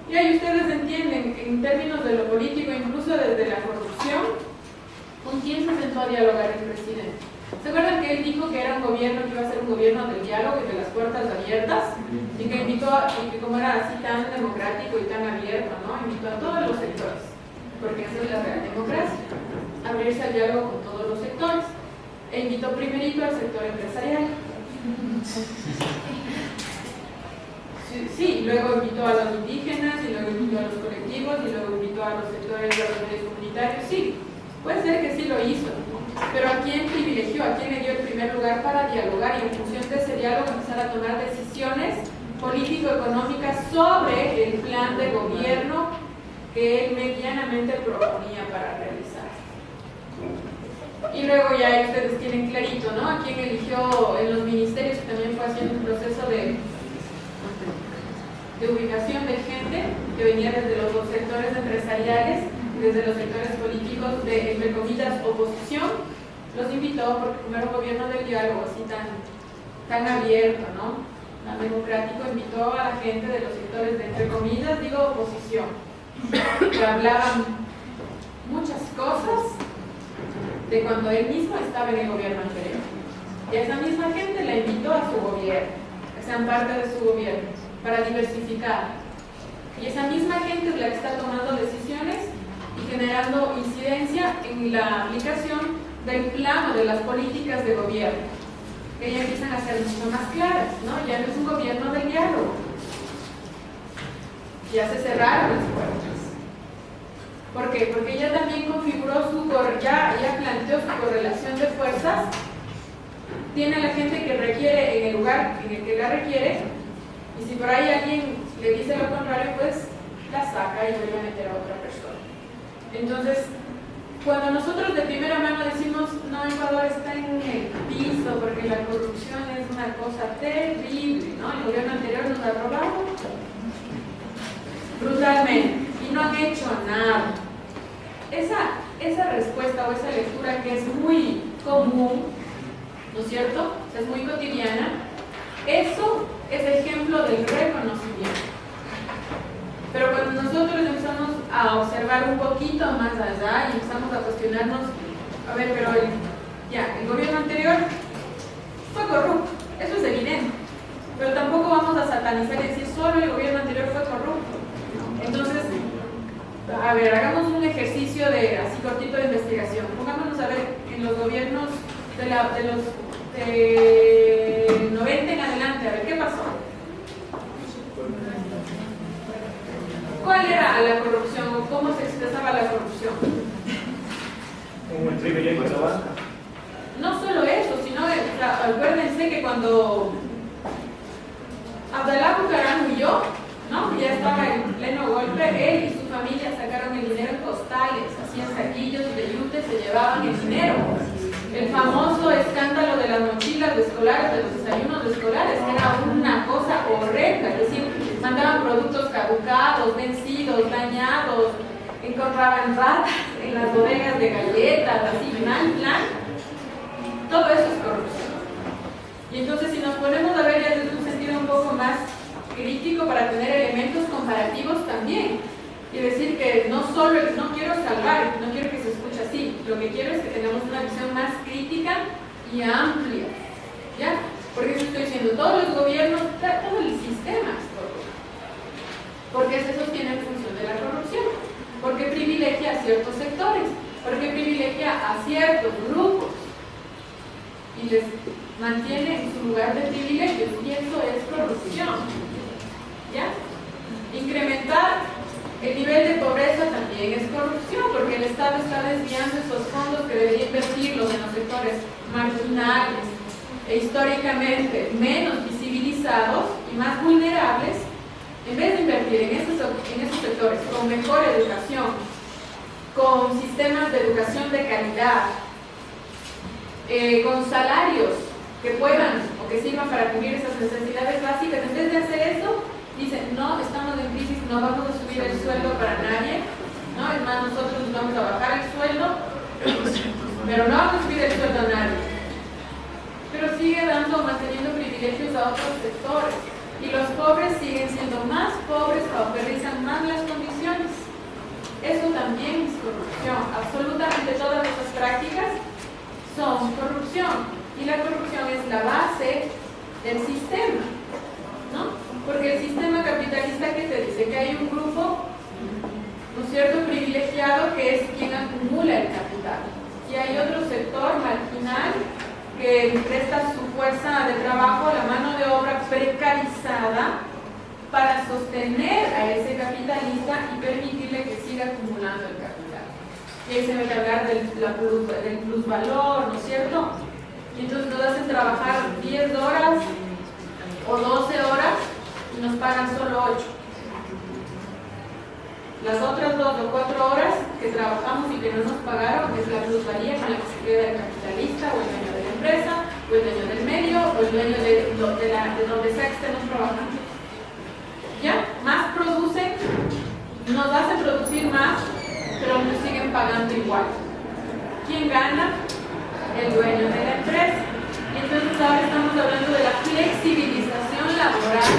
Y ahí ustedes entienden, en términos de lo político, incluso desde la corrupción, ¿con quién se sentó a dialogar el presidente? ¿Se acuerdan que él dijo que era un gobierno que iba a ser un gobierno del diálogo y de las puertas abiertas? Y que invitó, y que como era así tan democrático y tan abierto, ¿no?, invitó a todos los sectores, porque esa es la real democracia, abrirse al diálogo con todos los sectores. E invitó primerito al sector empresarial. Sí, luego invitó a los indígenas, y luego invitó a los colectivos, y luego invitó a los sectores de los medios comunicados mayoritario, sí, puede ser que sí lo hizo, pero ¿a quién privilegió? ¿A quién le dio el primer lugar para dialogar y en función de ese diálogo empezar a tomar decisiones político-económicas sobre el plan de gobierno que él medianamente proponía para realizar? Y luego ya ustedes tienen clarito, ¿no? A quién eligió en los ministerios, que también fue haciendo un proceso de ubicación de gente que venía desde los dos sectores empresariales, desde los sectores políticos de, entre comillas, oposición. Los invitó porque como era un gobierno del diálogo así tan abierto, ¿no? Tan democrático, invitó a la gente de los sectores de, entre comillas, digo, oposición, que hablaban muchas cosas de cuando él mismo estaba en el gobierno anterior. Y a esa misma gente la invitó a su gobierno, que sean parte de su gobierno, para diversificar. Y esa misma gente es la que está tomando decisiones y generando incidencia en la aplicación del plano de las políticas de gobierno, que ya empiezan a ser mucho más claras, ¿no? Ya no es un gobierno del diálogo. Ya se cerraron las puertas. ¿Por qué? Porque ella también configuró ya planteó su correlación de fuerzas, tiene a la gente que requiere en el lugar en el que la requiere, y si por ahí alguien le dice lo contrario, pues la saca y vuelve a meter a otra persona. Entonces, cuando nosotros de primera mano decimos, no, Ecuador está en el piso porque la corrupción es una cosa terrible, ¿no? El gobierno anterior nos ha robado brutalmente y no han hecho nada. Esa respuesta o esa lectura que es muy común, ¿no es cierto? O sea, es muy cotidiana. Eso es ejemplo del reconocimiento. Pero cuando nosotros empezamos a observar un poquito más allá y empezamos a cuestionarnos, a ver, pero el gobierno anterior fue corrupto, eso es evidente. Pero tampoco vamos a satanizar y decir solo el gobierno anterior fue corrupto. Entonces, a ver, hagamos un ejercicio de así cortito de investigación. Pongámonos a ver en los gobiernos de los 90 en adelante, a ver qué pasó. ¿Cuál era la corrupción o cómo se expresaba la corrupción? Como el privilegio de la banca. No solo eso, sino acuérdense que cuando Abdalá Bucaram huyó, ¿no? Ya estaba en pleno golpe, él y su familia sacaron el dinero en costales, hacían saquillos de yute, se llevaban el dinero. El famoso escándalo de las mochilas de escolares, de los desayunos de escolares, que era una cosa horrenda, es decir, mandaban productos caducados, vencidos, dañados, encontraban ratas en las bodegas de galletas, así, mal plan. Todo eso es corrupción. Y entonces si nos ponemos a ver ya desde un sentido un poco más crítico para tener elementos comparativos también, y decir que no quiero salvar, no quiero que se escuche así, lo que quiero es que tengamos una visión más crítica y amplia, ¿ya? Porque eso estoy diciendo, todos los gobiernos, todo el sistema es corrupto, porque se sostiene en función de la corrupción, porque privilegia a ciertos sectores, porque privilegia a ciertos grupos y les mantiene en su lugar de privilegios, y eso es corrupción, ¿ya? Incrementar el nivel de pobreza también es corrupción, porque el Estado está desviando esos fondos que debería invertirlos en los sectores marginales e históricamente menos visibilizados y más vulnerables, en vez de invertir en esos sectores con mejor educación, con sistemas de educación de calidad, con salarios que puedan o que sirvan para cubrir esas necesidades básicas, en vez de hacer eso, dicen, no, estamos en crisis, no vamos a subir el sueldo para nadie, ¿no? Es más, nosotros nos vamos a bajar el sueldo, pero no vamos a subir el sueldo a nadie. Pero sigue manteniendo privilegios a otros sectores, y los pobres siguen siendo más pobres, pauperizan más las condiciones. Eso también es corrupción. Absolutamente todas esas prácticas son corrupción, y la corrupción es la base del sistema, ¿no? Porque el sistema capitalista que te dice que hay un grupo, ¿no es cierto?, privilegiado que es quien acumula el capital, y hay otro sector marginal que presta su fuerza de trabajo, la mano de obra precarizada, para sostener a ese capitalista y permitirle que siga acumulando el capital. Y y ahí se va a encargar del plusvalor, ¿no es cierto? Y entonces nos hacen trabajar 10 horas o 12 horas y nos pagan solo 8. Las otras 2 o 4 horas que trabajamos y que no nos pagaron es la plusvalía con la que se queda el capitalista o el dueño de la empresa o el dueño del medio o el dueño de donde sea que estemos trabajando. ¿Ya? Más producen, nos hacen producir más, pero nos siguen pagando igual. ¿Quién gana? El dueño de la empresa. Y entonces ahora estamos hablando de la flexibilización laboral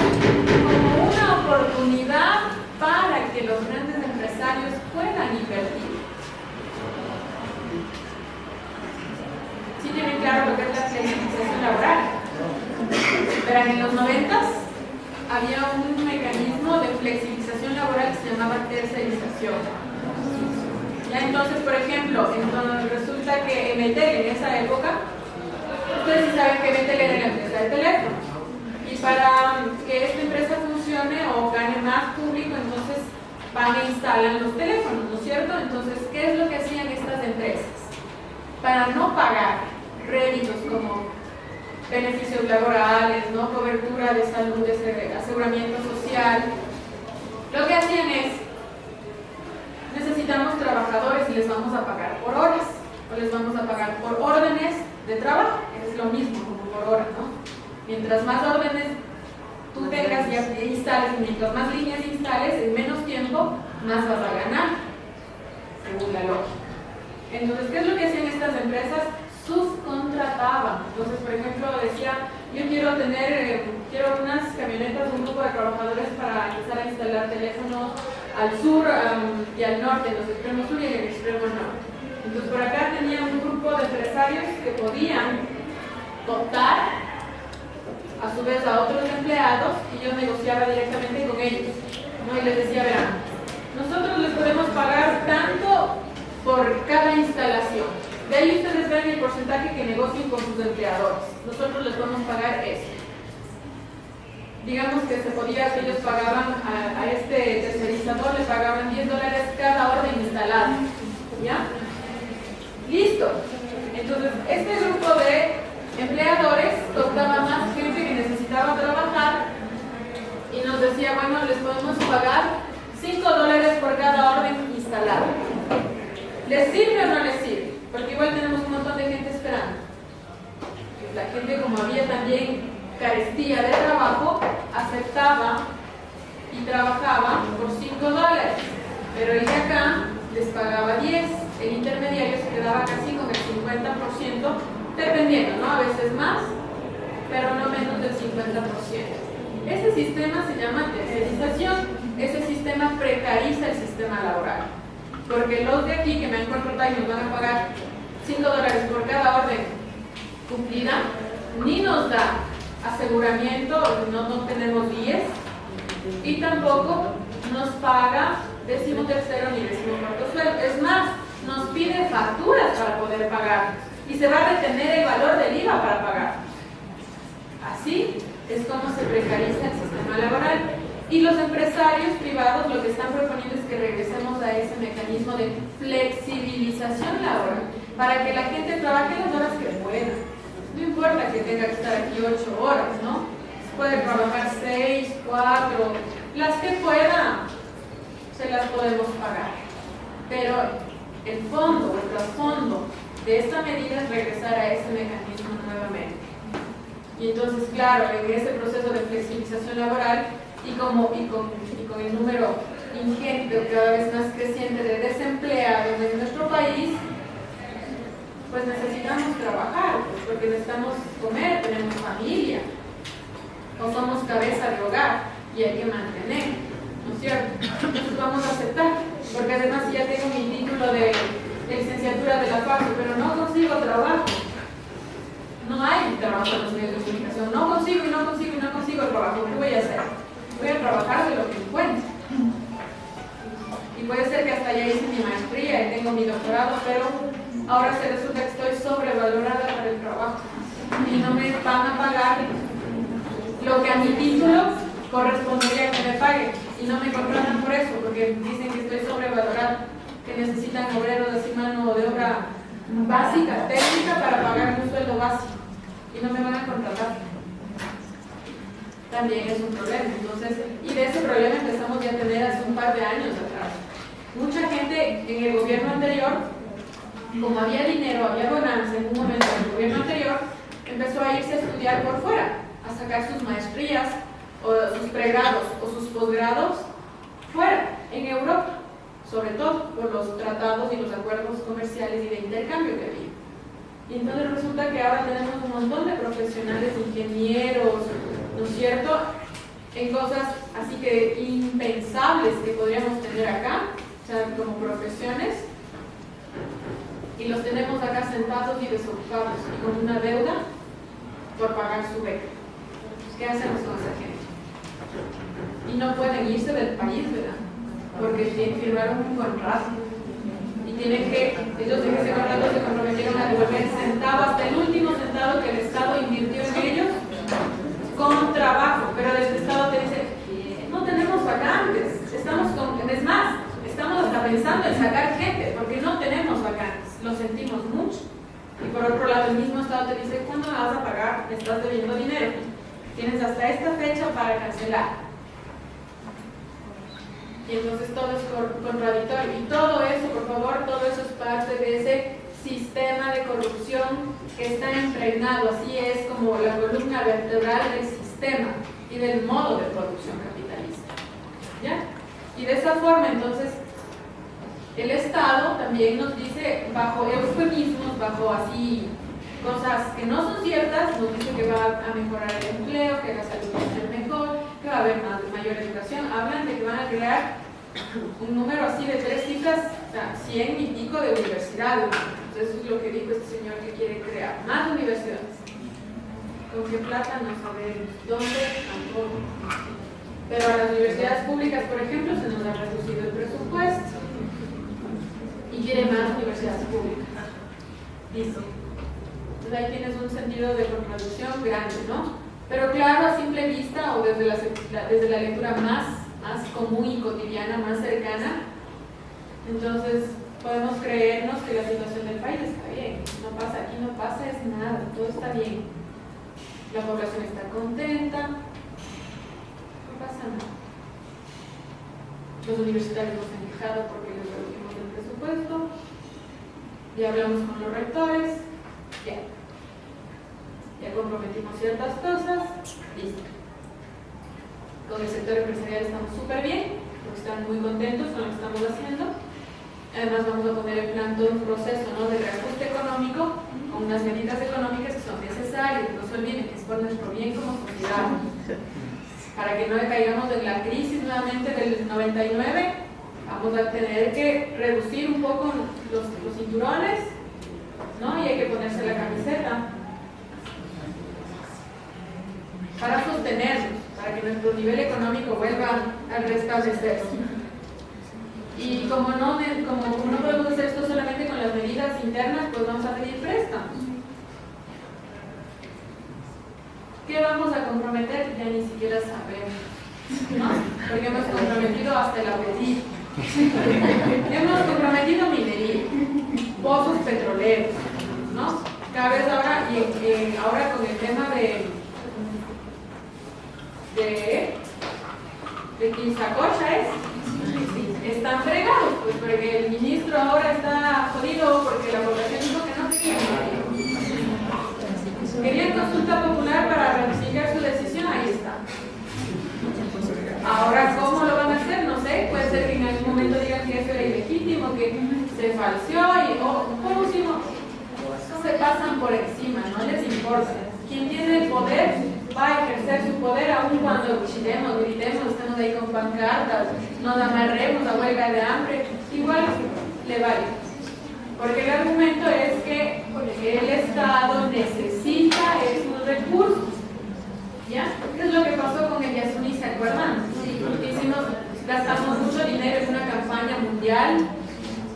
como una oportunidad para que los grandes empresarios puedan invertir. ¿Sí tienen claro lo que es la flexibilización laboral? Verán, en los 90s había un mecanismo de flexibilización laboral que se llamaba tercerización. Ya, entonces, por ejemplo, resulta que Metel en esa época, ustedes sí saben que Metel era la empresa de teléfono. Y para que esta empresa funcione o gane más público, entonces van e instalan los teléfonos, ¿no es cierto? Entonces, ¿qué es lo que hacían estas empresas? Para no pagar réditos como beneficios laborales, ¿no? Cobertura de salud, de aseguramiento social, lo que hacían es, necesitamos trabajadores y les vamos a pagar por horas, o les vamos a pagar por órdenes de trabajo, que es lo mismo como por hora, ¿no? Mientras más órdenes tú tengas y instales, mientras más líneas instales, en menos tiempo, más vas a ganar, según la lógica. Entonces, ¿qué es lo que hacían estas empresas? Subcontrataban. Entonces, por ejemplo, decía, yo quiero unas camionetas, un grupo de trabajadores para empezar a instalar teléfonos al sur y al norte, en los extremos sur y en el extremo norte. Entonces, por acá tenían un grupo de empresarios que podían optar a su vez a otros empleados y yo negociaba directamente con ellos, ¿no? Y les decía, verán, nosotros les podemos pagar tanto por cada instalación. De ahí ustedes ven el porcentaje que negocien con sus empleadores. Nosotros les podemos pagar eso. Digamos que se podía, que ellos pagaban a este tercerizador, le pagaban $10 cada orden instalada. ¿Ya? Listo. Entonces, este grupo de empleadores optaba más gente que necesitaba trabajar y nos decía, bueno, les podemos pagar $5 por cada orden instalada. ¿Les sirve o no les sirve? Porque igual tenemos un montón de gente esperando. La gente, como había también carestía de trabajo, aceptaba y trabajaba por $5, pero el de acá les pagaba 10. El intermediario se quedaba casi con el 50%, dependiendo, ¿no? A veces más, pero no menos del 50%. Ese sistema se llama tercerización. Ese sistema precariza el sistema laboral. Porque los de aquí que me han contratado y nos van a pagar $5 por cada orden cumplida, ni nos da aseguramiento, no tenemos 10, y tampoco nos paga 13º ni 14º sueldo. Es más, nos pide facturas para poder pagar y se va a retener el valor del IVA para pagar. Así es como se precariza el sistema laboral. Y los empresarios privados lo que están proponiendo es que regresemos a ese mecanismo de flexibilización laboral, para que la gente trabaje las horas que pueda. No importa que tenga que estar aquí 8 horas, ¿no? Puede trabajar 6, 4, las que pueda, se las podemos pagar. Pero el fondo, el trasfondo de esta medida es regresar a ese mecanismo nuevamente. Y entonces, claro, en ese proceso de flexibilización laboral y con el número ingente o cada vez más creciente de desempleados en nuestro país, pues necesitamos trabajar, pues, porque necesitamos comer, tenemos familia, o somos cabeza de hogar y hay que mantener, ¿no es cierto? Entonces vamos a aceptar, porque además ya tengo mi título de licenciatura de la FACU, pero no consigo trabajo. No hay trabajo en los medios de comunicación, no consigo trabajo. ¿Qué voy a hacer? Voy a trabajar de lo que encuentre. Y puede ser que hasta ya hice mi maestría y tengo mi doctorado, pero ahora se resulta que estoy sobrevalorada para el trabajo y no me van a pagar lo que a mi título correspondería que me paguen y no me contratan por eso, porque dicen que estoy sobrevalorada. que necesitan obreros así, mano de obra básica, técnica, para pagar un sueldo básico y no me van a contratar. También es un problema. Entonces, y de ese problema empezamos ya a tener hace un par de años atrás. Mucha gente en el gobierno anterior, como había dinero, había bonanza en un momento en el gobierno anterior, empezó a irse a estudiar por fuera, a sacar sus maestrías o sus pregrados o sus posgrados fuera, en Europa, sobre todo por los tratados y los acuerdos comerciales y de intercambio que había. Y entonces resulta que ahora tenemos un montón de profesionales, ingenieros, ¿no es cierto?, en cosas así que impensables que podríamos tener acá, o sea, como profesiones, y los tenemos acá sentados y desocupados y con una deuda por pagar su beca. ¿Qué hacemos con esa gente? Y no pueden irse del país, ¿verdad? Porque firmaron un contrato y tienen que, ellos en ese contrato se comprometieron a devolver centavo, hasta el último centavo que el Estado invirtió en ellos con trabajo, pero el Estado te dice, no tenemos vacantes, estamos con, es más, estamos hasta pensando en sacar gente porque no tenemos vacantes, lo sentimos mucho. Y por otro lado, el mismo Estado te dice, ¿cuándo me vas a pagar? Me estás debiendo dinero, tienes hasta esta fecha para cancelar. Y entonces todo es contradictorio. Y todo eso, por favor, todo eso es parte de ese sistema de corrupción que está impregnado. Así es como la columna vertebral del sistema y del modo de producción capitalista. ¿Ya? Y de esa forma, entonces, el Estado también nos dice, bajo eufemismos, bajo así cosas que no son ciertas, nos dice que va a mejorar el empleo, que la salud va a ser mejor, que va a haber mayor educación. Hablan de que van a crear un número así de 3 cifras, o sea, 100 y pico de universidades. Entonces, eso es lo que dijo este señor que quiere crear más universidades. ¿Con qué plata? No sabemos. ¿Dónde? Tampoco. Pero a las universidades públicas, por ejemplo, se nos ha reducido el presupuesto y quiere más universidades públicas. Listo. Entonces ahí tienes un sentido de contradicción grande, ¿no? Pero claro, a simple vista o desde la lectura más común y cotidiana, más cercana, entonces podemos creernos que la situación del país está bien. No pasa, aquí no pasa es nada, todo está bien. La población está contenta, no pasa nada. Los universitarios nos han quejado porque les redujimos el presupuesto, ya hablamos con los rectores, ya comprometimos ciertas cosas, listo. Con el sector empresarial estamos súper bien, porque están muy contentos con lo que estamos haciendo. Además vamos a poner en plan todo un proceso, ¿no?, de reajuste económico, con unas medidas económicas que son necesarias, no se olviden que es por nuestro bien como sociedad. Para que no caigamos en la crisis nuevamente del 99, vamos a tener que reducir un poco los cinturones, ¿no?, y hay que ponerse la camiseta para sostenernos, para que nuestro nivel económico vuelva a restablecerse. Y como no podemos hacer esto solamente con las medidas internas, pues vamos a pedir préstamos. ¿Qué vamos a comprometer? Ya ni siquiera sabemos, ¿no? Porque hemos comprometido hasta el apetito. Hemos comprometido minería, pozos petroleros, ¿no? Cada vez ahora, y ahora con el tema de Quinzacocha están fregados, pues porque el ministro ahora está jodido porque la población dijo que no querían consulta popular para ratificar su decisión, ahí está. Ahora, ¿cómo lo van a hacer? No sé, puede ser que en algún momento digan que eso era ilegítimo, que se falseó o por último, se pasan por encima, no les importa. Quien tiene el poder va a ejercer su poder aun cuando chillemos, gritemos, estemos ahí con pancartas, nos amarremos a huelga de hambre, igual le vale. Porque el argumento es que el Estado necesita esos recursos. ¿Ya? ¿Qué es lo que pasó con el Yasuní? ¿Se acuerdan? Gastamos mucho dinero en una campaña mundial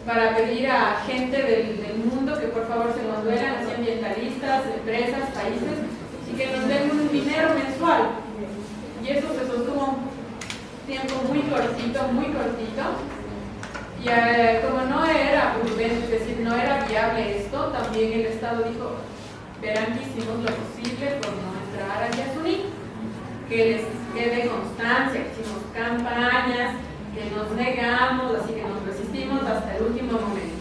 para pedir a gente del mundo que por favor se nos duelan, así ambientalistas, empresas, países, y que nos den un dinero mensual. Y eso se sostuvo un tiempo muy cortito, muy cortito. Y como no, es decir, no era viable esto, también el Estado dijo, verán que hicimos lo posible por no entrar a Yasuní, que les quede constancia, que hicimos campañas, que nos negamos, así que nos resistimos hasta el último momento.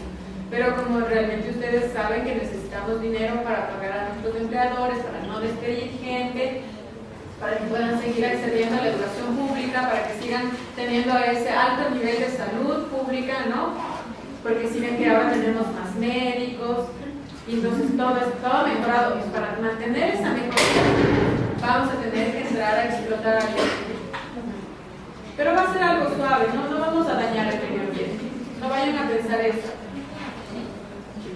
Pero como realmente ustedes saben que necesitamos dinero para pagar a nuestros empleadores, para no despedir gente, para que puedan seguir accediendo a la educación pública, para que sigan teniendo ese alto nivel de salud pública, ¿no? Porque si ven que ahora tenemos más médicos, y entonces todo ha mejorado. Y para mantener esa mejoría, vamos a tener que entrar a explotar a Yasuní. Pero va a ser algo suave, no vamos a dañar el medio ambiente. No vayan a pensar eso.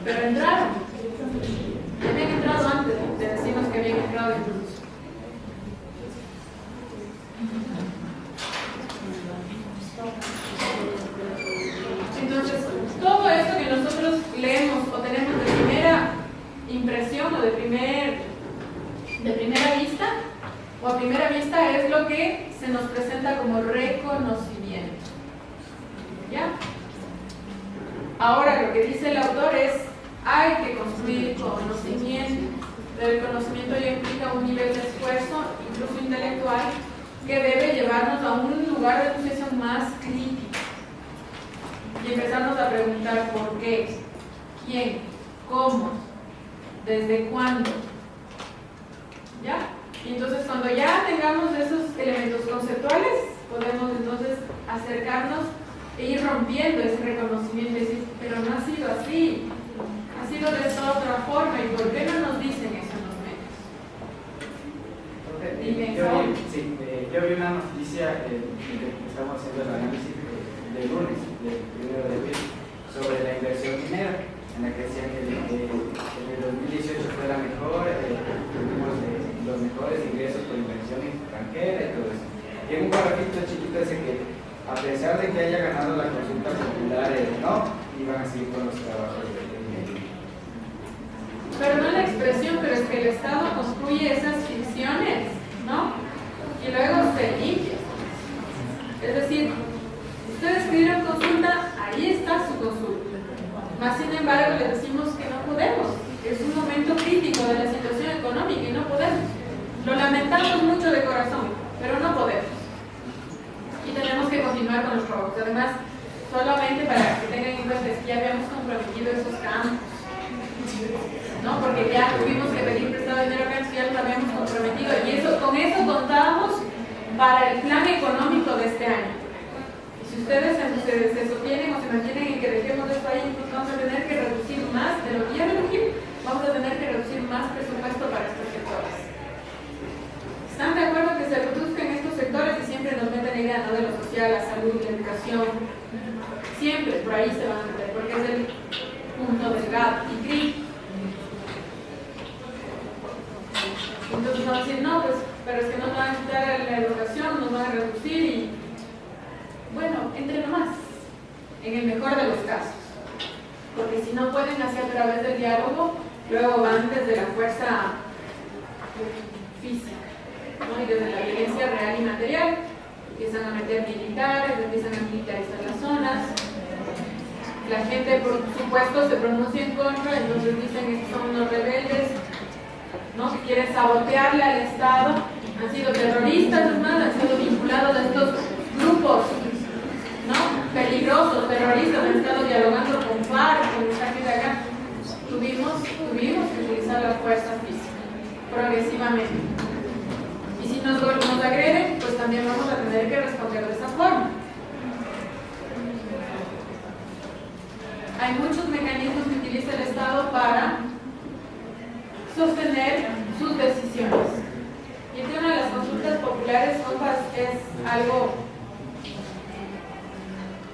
Pero entraron. Habían entrado antes de decirnos que habían entrado incluso. Entonces, todo esto que nosotros leemos o tenemos de primera impresión o de primera vista, o a primera vista es lo que se nos presenta como reconocimiento. ¿Ya? Ahora lo que dice el autor es, hay que construir conocimiento. El conocimiento ya implica un nivel de esfuerzo, incluso intelectual, que debe llevarnos a un lugar de reflexión más crítico. Y empezarnos a preguntar por qué, quién, cómo, desde cuándo. ¿Ya? Y entonces cuando ya tengamos esos elementos conceptuales, podemos entonces acercarnos e ir rompiendo ese reconocimiento y decir, pero no ha sido así, ha sido de esta otra forma, ¿y por qué no nos dicen eso en los medios? Dime, yo vi una noticia que estamos haciendo el análisis de lunes, del 1 de abril, sobre la inversión minera, en la que decían que en el 2018 fue la mejor, tuvimos los mejores ingresos por inversión extranjera y todo eso. Y en un parrafito chiquito dice que a pesar de que haya ganado la consulta popular, no, iban a seguir con los trabajos de pero no la expresión, pero es que el Estado construye esas ficciones, ¿no? Y luego se limpia. Es decir, ustedes pidieron consulta, ahí está su consulta. Más sin embargo, les decimos que no podemos. Es un momento crítico de la situación económica y no podemos. Lo lamentamos mucho de corazón, pero no podemos. Y tenemos que continuar con los trabajos. Además, solamente para que tengan en cuenta que ya habíamos comprometido esos campos, ¿no? Porque ya tuvimos que pedir prestado dinero acá, ya lo habíamos comprometido y con eso contábamos para el plan económico de este año. Y si ustedes se sostienen o se mantienen en que dejemos esto ahí, pues vamos a tener que reducir más de lo que ya redujimos, vamos a tener que reducir más presupuesto para estos sectores. ¿Están de acuerdo que se reduzcan estos sectores y siempre nos meten la idea, ¿no? De lo social, la salud, la educación? Siempre por ahí se van a meter, porque es el punto delgado y crítico. Entonces van a decir, no, pues, pero es que nos van a quitar la educación, nos van a reducir y... Bueno, entre nomás, en el mejor de los casos. Porque si no pueden hacer a través del diálogo, luego van desde la fuerza física, ¿no? Y desde la violencia real y material. Empiezan a meter militares, empiezan a militarizar las zonas. La gente, por supuesto, se pronuncia en contra, entonces dicen que son unos rebeldes, ¿no? Que quieren sabotearle al Estado, han sido terroristas, es más, han sido vinculados a estos grupos, ¿no? Peligrosos, terroristas, han estado dialogando con FARC, con esta gente de acá. Tuvimos que utilizar la fuerza física, progresivamente. Y si nos agreden, pues también vamos a tener que responder de esa forma. Hay muchos mecanismos que utiliza el Estado para sostener sus decisiones. Y el tema de las consultas populares, compas, es algo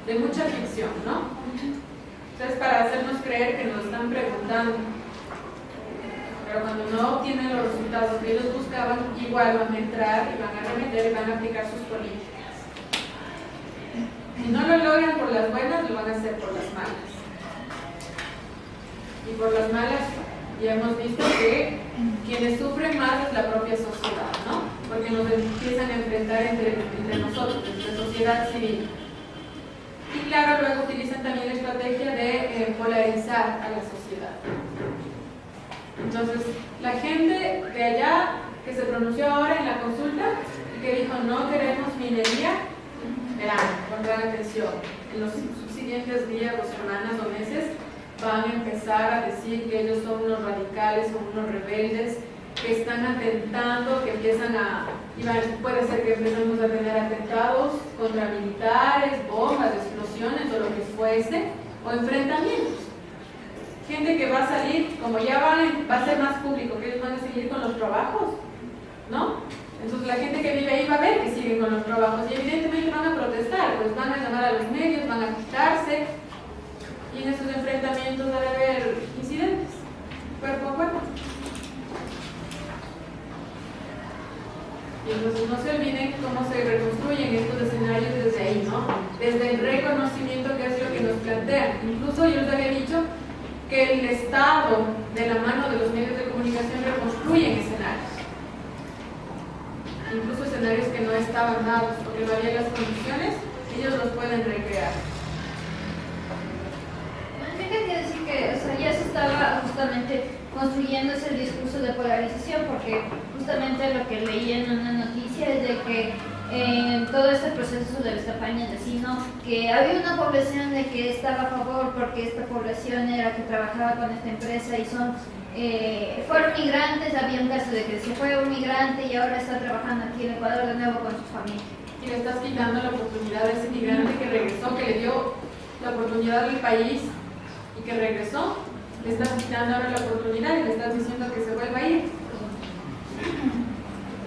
de mucha ficción, ¿no? Entonces, para hacernos creer que nos están preguntando, pero cuando no obtienen los resultados que ellos buscaban, igual van a entrar y van a arremeter y van a aplicar sus políticas. Si no lo logran por las buenas, lo van a hacer por las malas. Y por las malas, ya hemos visto que quienes sufren más es la propia sociedad, ¿no? Porque nos empiezan a enfrentar entre nosotros, entre sociedad civil. Y claro, luego utilizan también la estrategia de polarizar a la sociedad. Entonces, la gente de allá que se pronunció ahora en la consulta y que dijo no queremos minería, verán, pondrán atención. En los subsiguientes días o semanas o meses van a empezar a decir que ellos son unos radicales, son unos rebeldes, que están atentando, que empiezan a, puede ser que empecemos a tener atentados contra militares, bombas, explosiones o lo que fuese, o enfrentamientos. Gente que va a salir, como ya va a ser más público, que ellos van a seguir con los trabajos, ¿no? Entonces la gente que vive ahí va a ver que siguen con los trabajos y evidentemente van a protestar, pues van a llamar a los medios, van a quitarse y en esos enfrentamientos debe haber incidentes, cuerpo a cuerpo. Y entonces no se olviden cómo se reconstruyen estos escenarios desde ahí, ¿no? Desde el reconocimiento, que es lo que nos plantean. Incluso yo les había dicho que el Estado, de la mano de los medios de comunicación, reconstruyen escenarios. Incluso escenarios que no estaban dados, porque no había las condiciones, ellos los pueden recrear. Quiere decir que ya se estaba justamente construyendo ese discurso de polarización, porque justamente lo que leí en una noticia es de que en todo este proceso de las campañas de Sino, que había una población de que estaba a favor porque esta población era que trabajaba con esta empresa y fueron migrantes. Había un caso de que se fue un migrante y ahora está trabajando aquí en Ecuador de nuevo con su familia. Y le estás quitando la oportunidad a ese migrante que regresó, que le dio la oportunidad del país y que regresó, le estás quitando ahora la oportunidad y le estás diciendo que se vuelva a ir.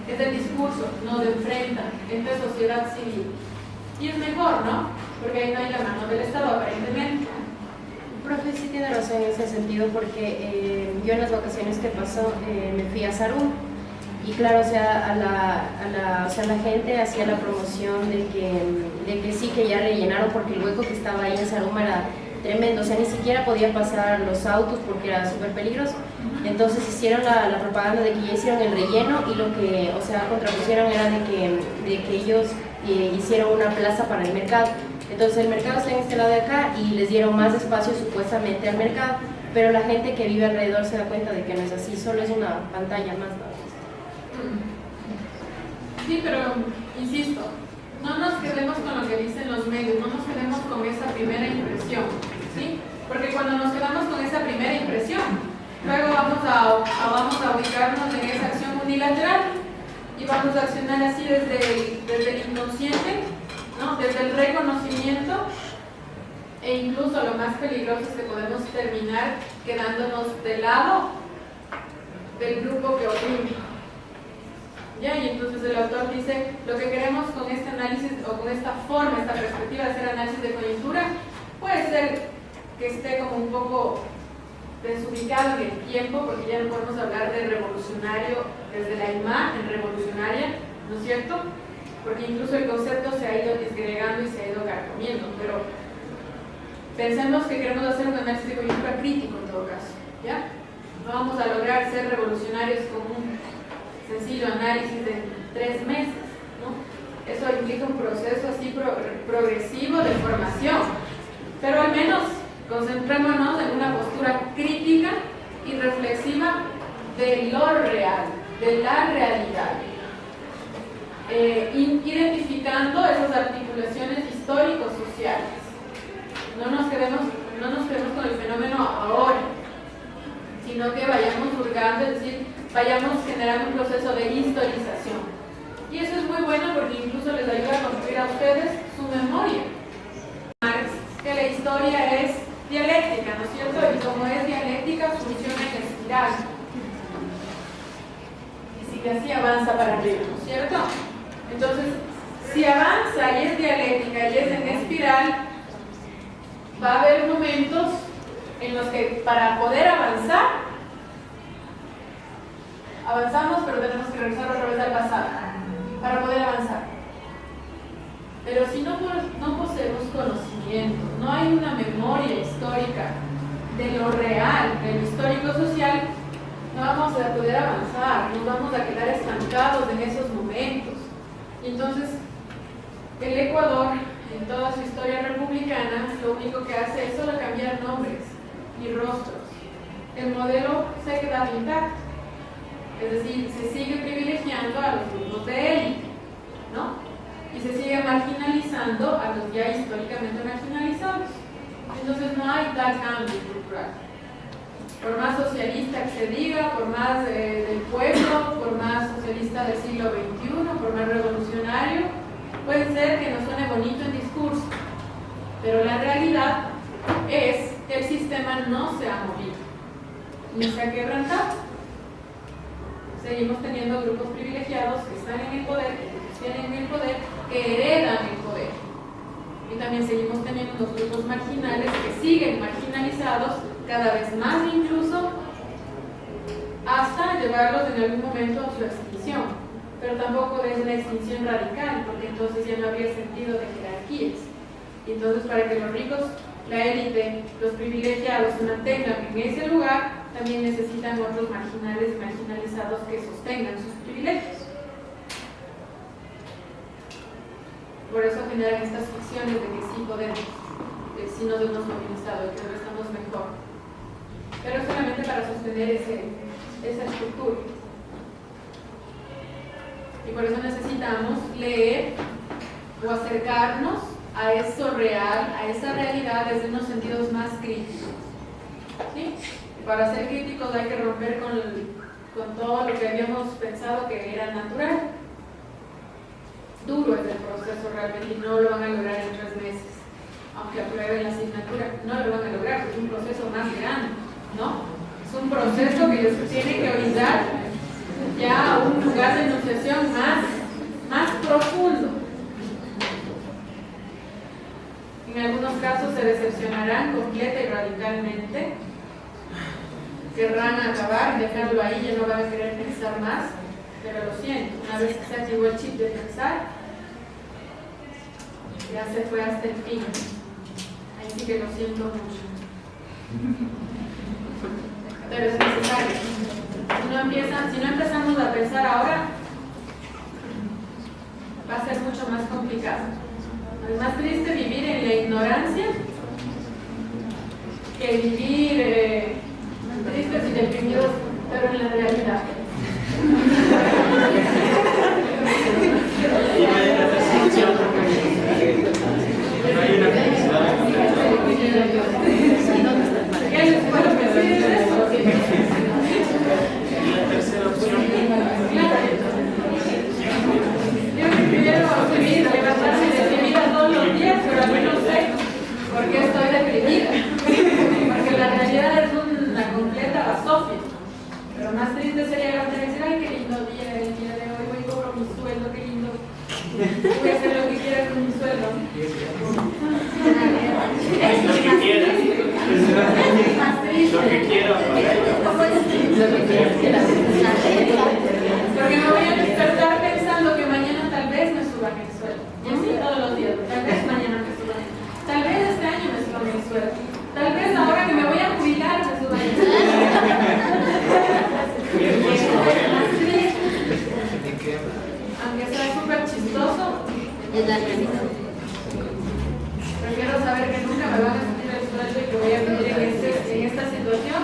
Es el discurso, nos enfrenta entre sociedad civil. Y es mejor, ¿no? Porque ahí no hay la mano del Estado, aparentemente. Profe, sí tiene razón en ese sentido, porque yo en las vacaciones que pasó me fui a Sarum y claro, o sea, la gente hacía la promoción de que sí, que ya rellenaron porque el hueco que estaba ahí en Sarum era tremendo, o sea, ni siquiera podían pasar los autos porque era súper peligroso. Entonces hicieron la propaganda de que ya hicieron el relleno y lo que, o sea, contrapusieron era de que ellos hicieron una plaza para el mercado. Entonces el mercado está en este lado de acá y les dieron más espacio supuestamente al mercado, pero la gente que vive alrededor se da cuenta de que no es así, solo es una pantalla más. Sí, pero insisto, no nos quedemos con lo que dicen los medios, no nos quedemos con esa primera impresión, ¿sí? Porque cuando nos quedamos con esa primera impresión, luego vamos a ubicarnos en esa acción unilateral y vamos a accionar así desde el inconsciente, ¿no? Desde el reconocimiento, e incluso lo más peligroso es que podemos terminar quedándonos del lado del grupo que oprime. ¿Ya? Y entonces el autor dice, lo que queremos con este análisis o con esta forma, esta perspectiva de hacer análisis de coyuntura, puede ser que esté como un poco desubicado en el tiempo, porque ya no podemos hablar de revolucionario desde la imagen revolucionaria, ¿no es cierto? Porque incluso el concepto se ha ido disgregando y se ha ido carcomiendo, pero pensemos que queremos hacer un análisis de coyuntura crítico en todo caso, ¿ya? No vamos a lograr ser revolucionarios con un sencillo análisis de 3 meses, ¿no? Eso implica un proceso así progresivo de formación, pero al menos concentrémonos en una postura crítica y reflexiva de lo real, de la realidad, identificando esas articulaciones histórico-sociales. No nos quedemos con el fenómeno ahora, sino que vayamos hurgando, es decir, vayamos generando un proceso de historización. Y eso es muy bueno porque incluso les ayuda a construir a ustedes su memoria. Marx, que la historia es dialéctica, ¿no es cierto? Y como es dialéctica, funciona en espiral. Y sigue así, avanza para arriba, ¿no es cierto? Entonces, si avanza y es dialéctica y es en espiral, va a haber momentos en los que para poder avanzar, avanzamos, pero tenemos que regresar otra vez al pasado para poder avanzar. Pero si no poseemos conocimiento, no hay una memoria histórica de lo real, de lo histórico-social, no vamos a poder avanzar, nos vamos a quedar estancados en esos momentos. Y entonces, el Ecuador en toda su historia republicana, lo único que hace es solo cambiar nombres y rostros. El modelo se queda intacto, es decir, se sigue privilegiando a los grupos de élite, ¿no? Y se sigue marginalizando a los ya históricamente marginalizados. Entonces no hay tal cambio cultural. Por más socialista que se diga, por más del pueblo, por más socialista del siglo XXI, por más revolucionario, puede ser que nos suene bonito en discurso, pero la realidad es que el sistema no se ha movido, ni se ha quebrantado. Seguimos teniendo grupos privilegiados que están en el poder, que tienen el poder, que heredan el poder. Y también seguimos teniendo unos grupos marginales que siguen marginalizados cada vez más, incluso hasta llevarlos en algún momento a su extinción. Pero tampoco es una extinción radical, porque entonces ya no habría sentido de jerarquías. Y entonces, para que los ricos, la élite, los privilegiados se mantengan en ese lugar, también necesitan otros marginales y marginalizados que sostengan sus privilegios. Por eso generan estas ficciones de que sí podemos, de que sí nos hemos movilizado, de que no estamos mejor. Pero solamente para sostener esa estructura. Y por eso necesitamos leer o acercarnos a eso real, a esa realidad desde unos sentidos más críticos. ¿Sí? Para ser críticos hay que romper con todo lo que habíamos pensado que era natural. Duro es el proceso realmente y no lo van a lograr en 3 meses. Aunque aprueben la asignatura, no lo van a lograr, es un proceso más grande, ¿no? Es un proceso que les tiene que brindar ya un lugar de enunciación más profundo. En algunos casos se decepcionarán completa y radicalmente, querrán acabar, dejarlo ahí, ya no van a querer pensar más, pero lo siento, una vez que se activó el chip de pensar, ya se fue hasta el fin. Ahí sí que lo siento mucho. Pero es necesario. Si no empezamos a pensar ahora, va a ser mucho más complicado. Es más triste vivir en la ignorancia que vivir tristes y deprimidos, pero en la realidad. ¿Qué les puedo decir de eso? Y la tercera opción. Yo prefiero vivir, levantarme deprimida todos los días, pero al menos sé por qué estoy deprimida. Porque la realidad es una completa basofia. Pero más triste sería levantarme y decir, ay, qué lindo día el día de hoy, voy y cobro mi sueldo, qué lindo. Voy a hacer lo que quiera con mi sueldo. Lo que quieras. Es más triste. Lo que quiero. Porque me voy a despertar pensando que mañana tal vez me suban el sueldo. Y así todos los días. Tal vez mañana me suban. Tal vez este año me suban el sueldo. Tal vez ahora que me voy a jubilar me suban el sueldo. Más triste. Aunque sea súper chistoso, prefiero saber que nunca me van a subir el sueldo y que voy a vivir en esta situación,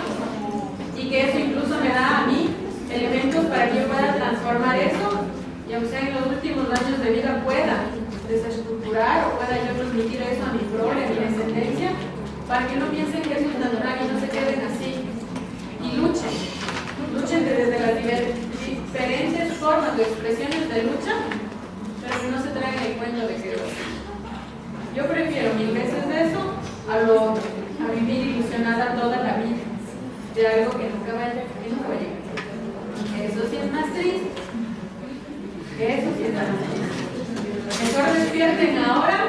y que eso incluso me da a mí elementos para que yo pueda transformar eso, y aunque sea en los últimos años de vida pueda desestructurar o pueda yo transmitir eso a mi prole, a mi descendencia, para que no piensen que eso es natural y no se queden así, y luchen desde las diferentes formas de expresiones de lucha, pero que no se traigan el cuento de que yo prefiero 1000 veces eso a lo otro, a vivir ilusionada toda la vida de algo que nunca va a llegar. Eso sí es más triste. Eso sí es más triste. Mejor despierten ahora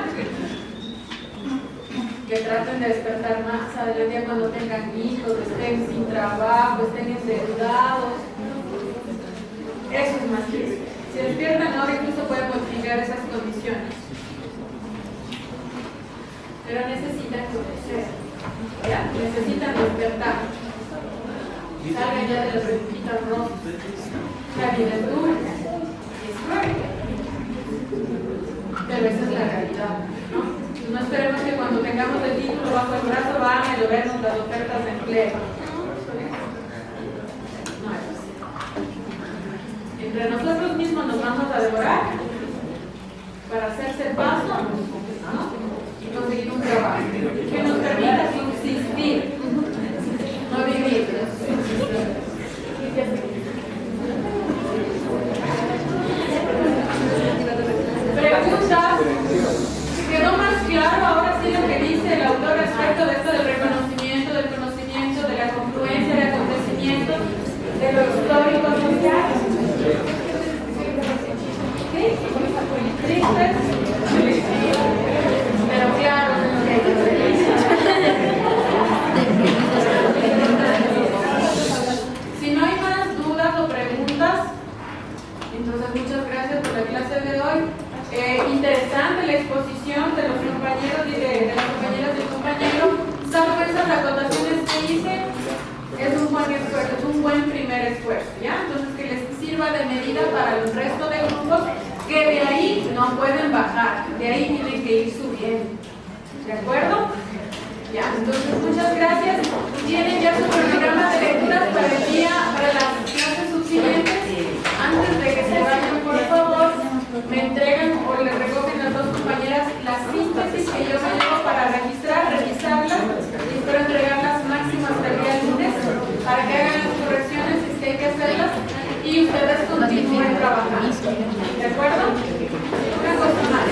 que traten de despertar más adelante cuando tengan hijos, estén sin trabajo, estén endeudados. Eso es más triste. Si despiertan ahora incluso pueden modificar esas condiciones. Pero necesitan conocer, ¿ya? Necesitan despertar. Salgan ya de las burbujitas rosas. La vida es dura, es fuerte. Pero esa es la realidad, ¿no? bajo el brazo van a llovernos las ofertas de empleo. No es así. Entre nosotros mismos nos vamos a devorar para hacerse el paso, ¿no? Y conseguir un trabajo que nos permita subsistir, no vivir. Preguntas. ¿Quedó más claro ahora sí lo que dice el autor respecto de esto del reconocimiento, del conocimiento, de la confluencia de acontecimientos, de lo histórico social? ¿Sí? ¿Tristes? Pero claro, si no hay más dudas o preguntas, entonces muchas gracias por la clase de hoy. Interesante la exposición de los compañeros y de las compañeras del compañero. Salvo esas acotaciones que hice, es un buen esfuerzo, es un buen primer esfuerzo, ¿ya? Entonces que les sirva de medida para el resto de grupos que de ahí no pueden bajar, de ahí tienen que ir subiendo. ¿De acuerdo? Ya, entonces muchas gracias. Tienen ya su programa de lecturas para el día, para las clases subsiguientes. Antes de que se vayan, por favor, me entregan o le recogen las dos compañeras las síntesis que yo me llevo para registrar, revisarlas y espero entregarlas máximo hasta el día lunes para que hagan las correcciones si es que hay que hacerlas y ustedes continúen trabajando. ¿De acuerdo? Una cosa más.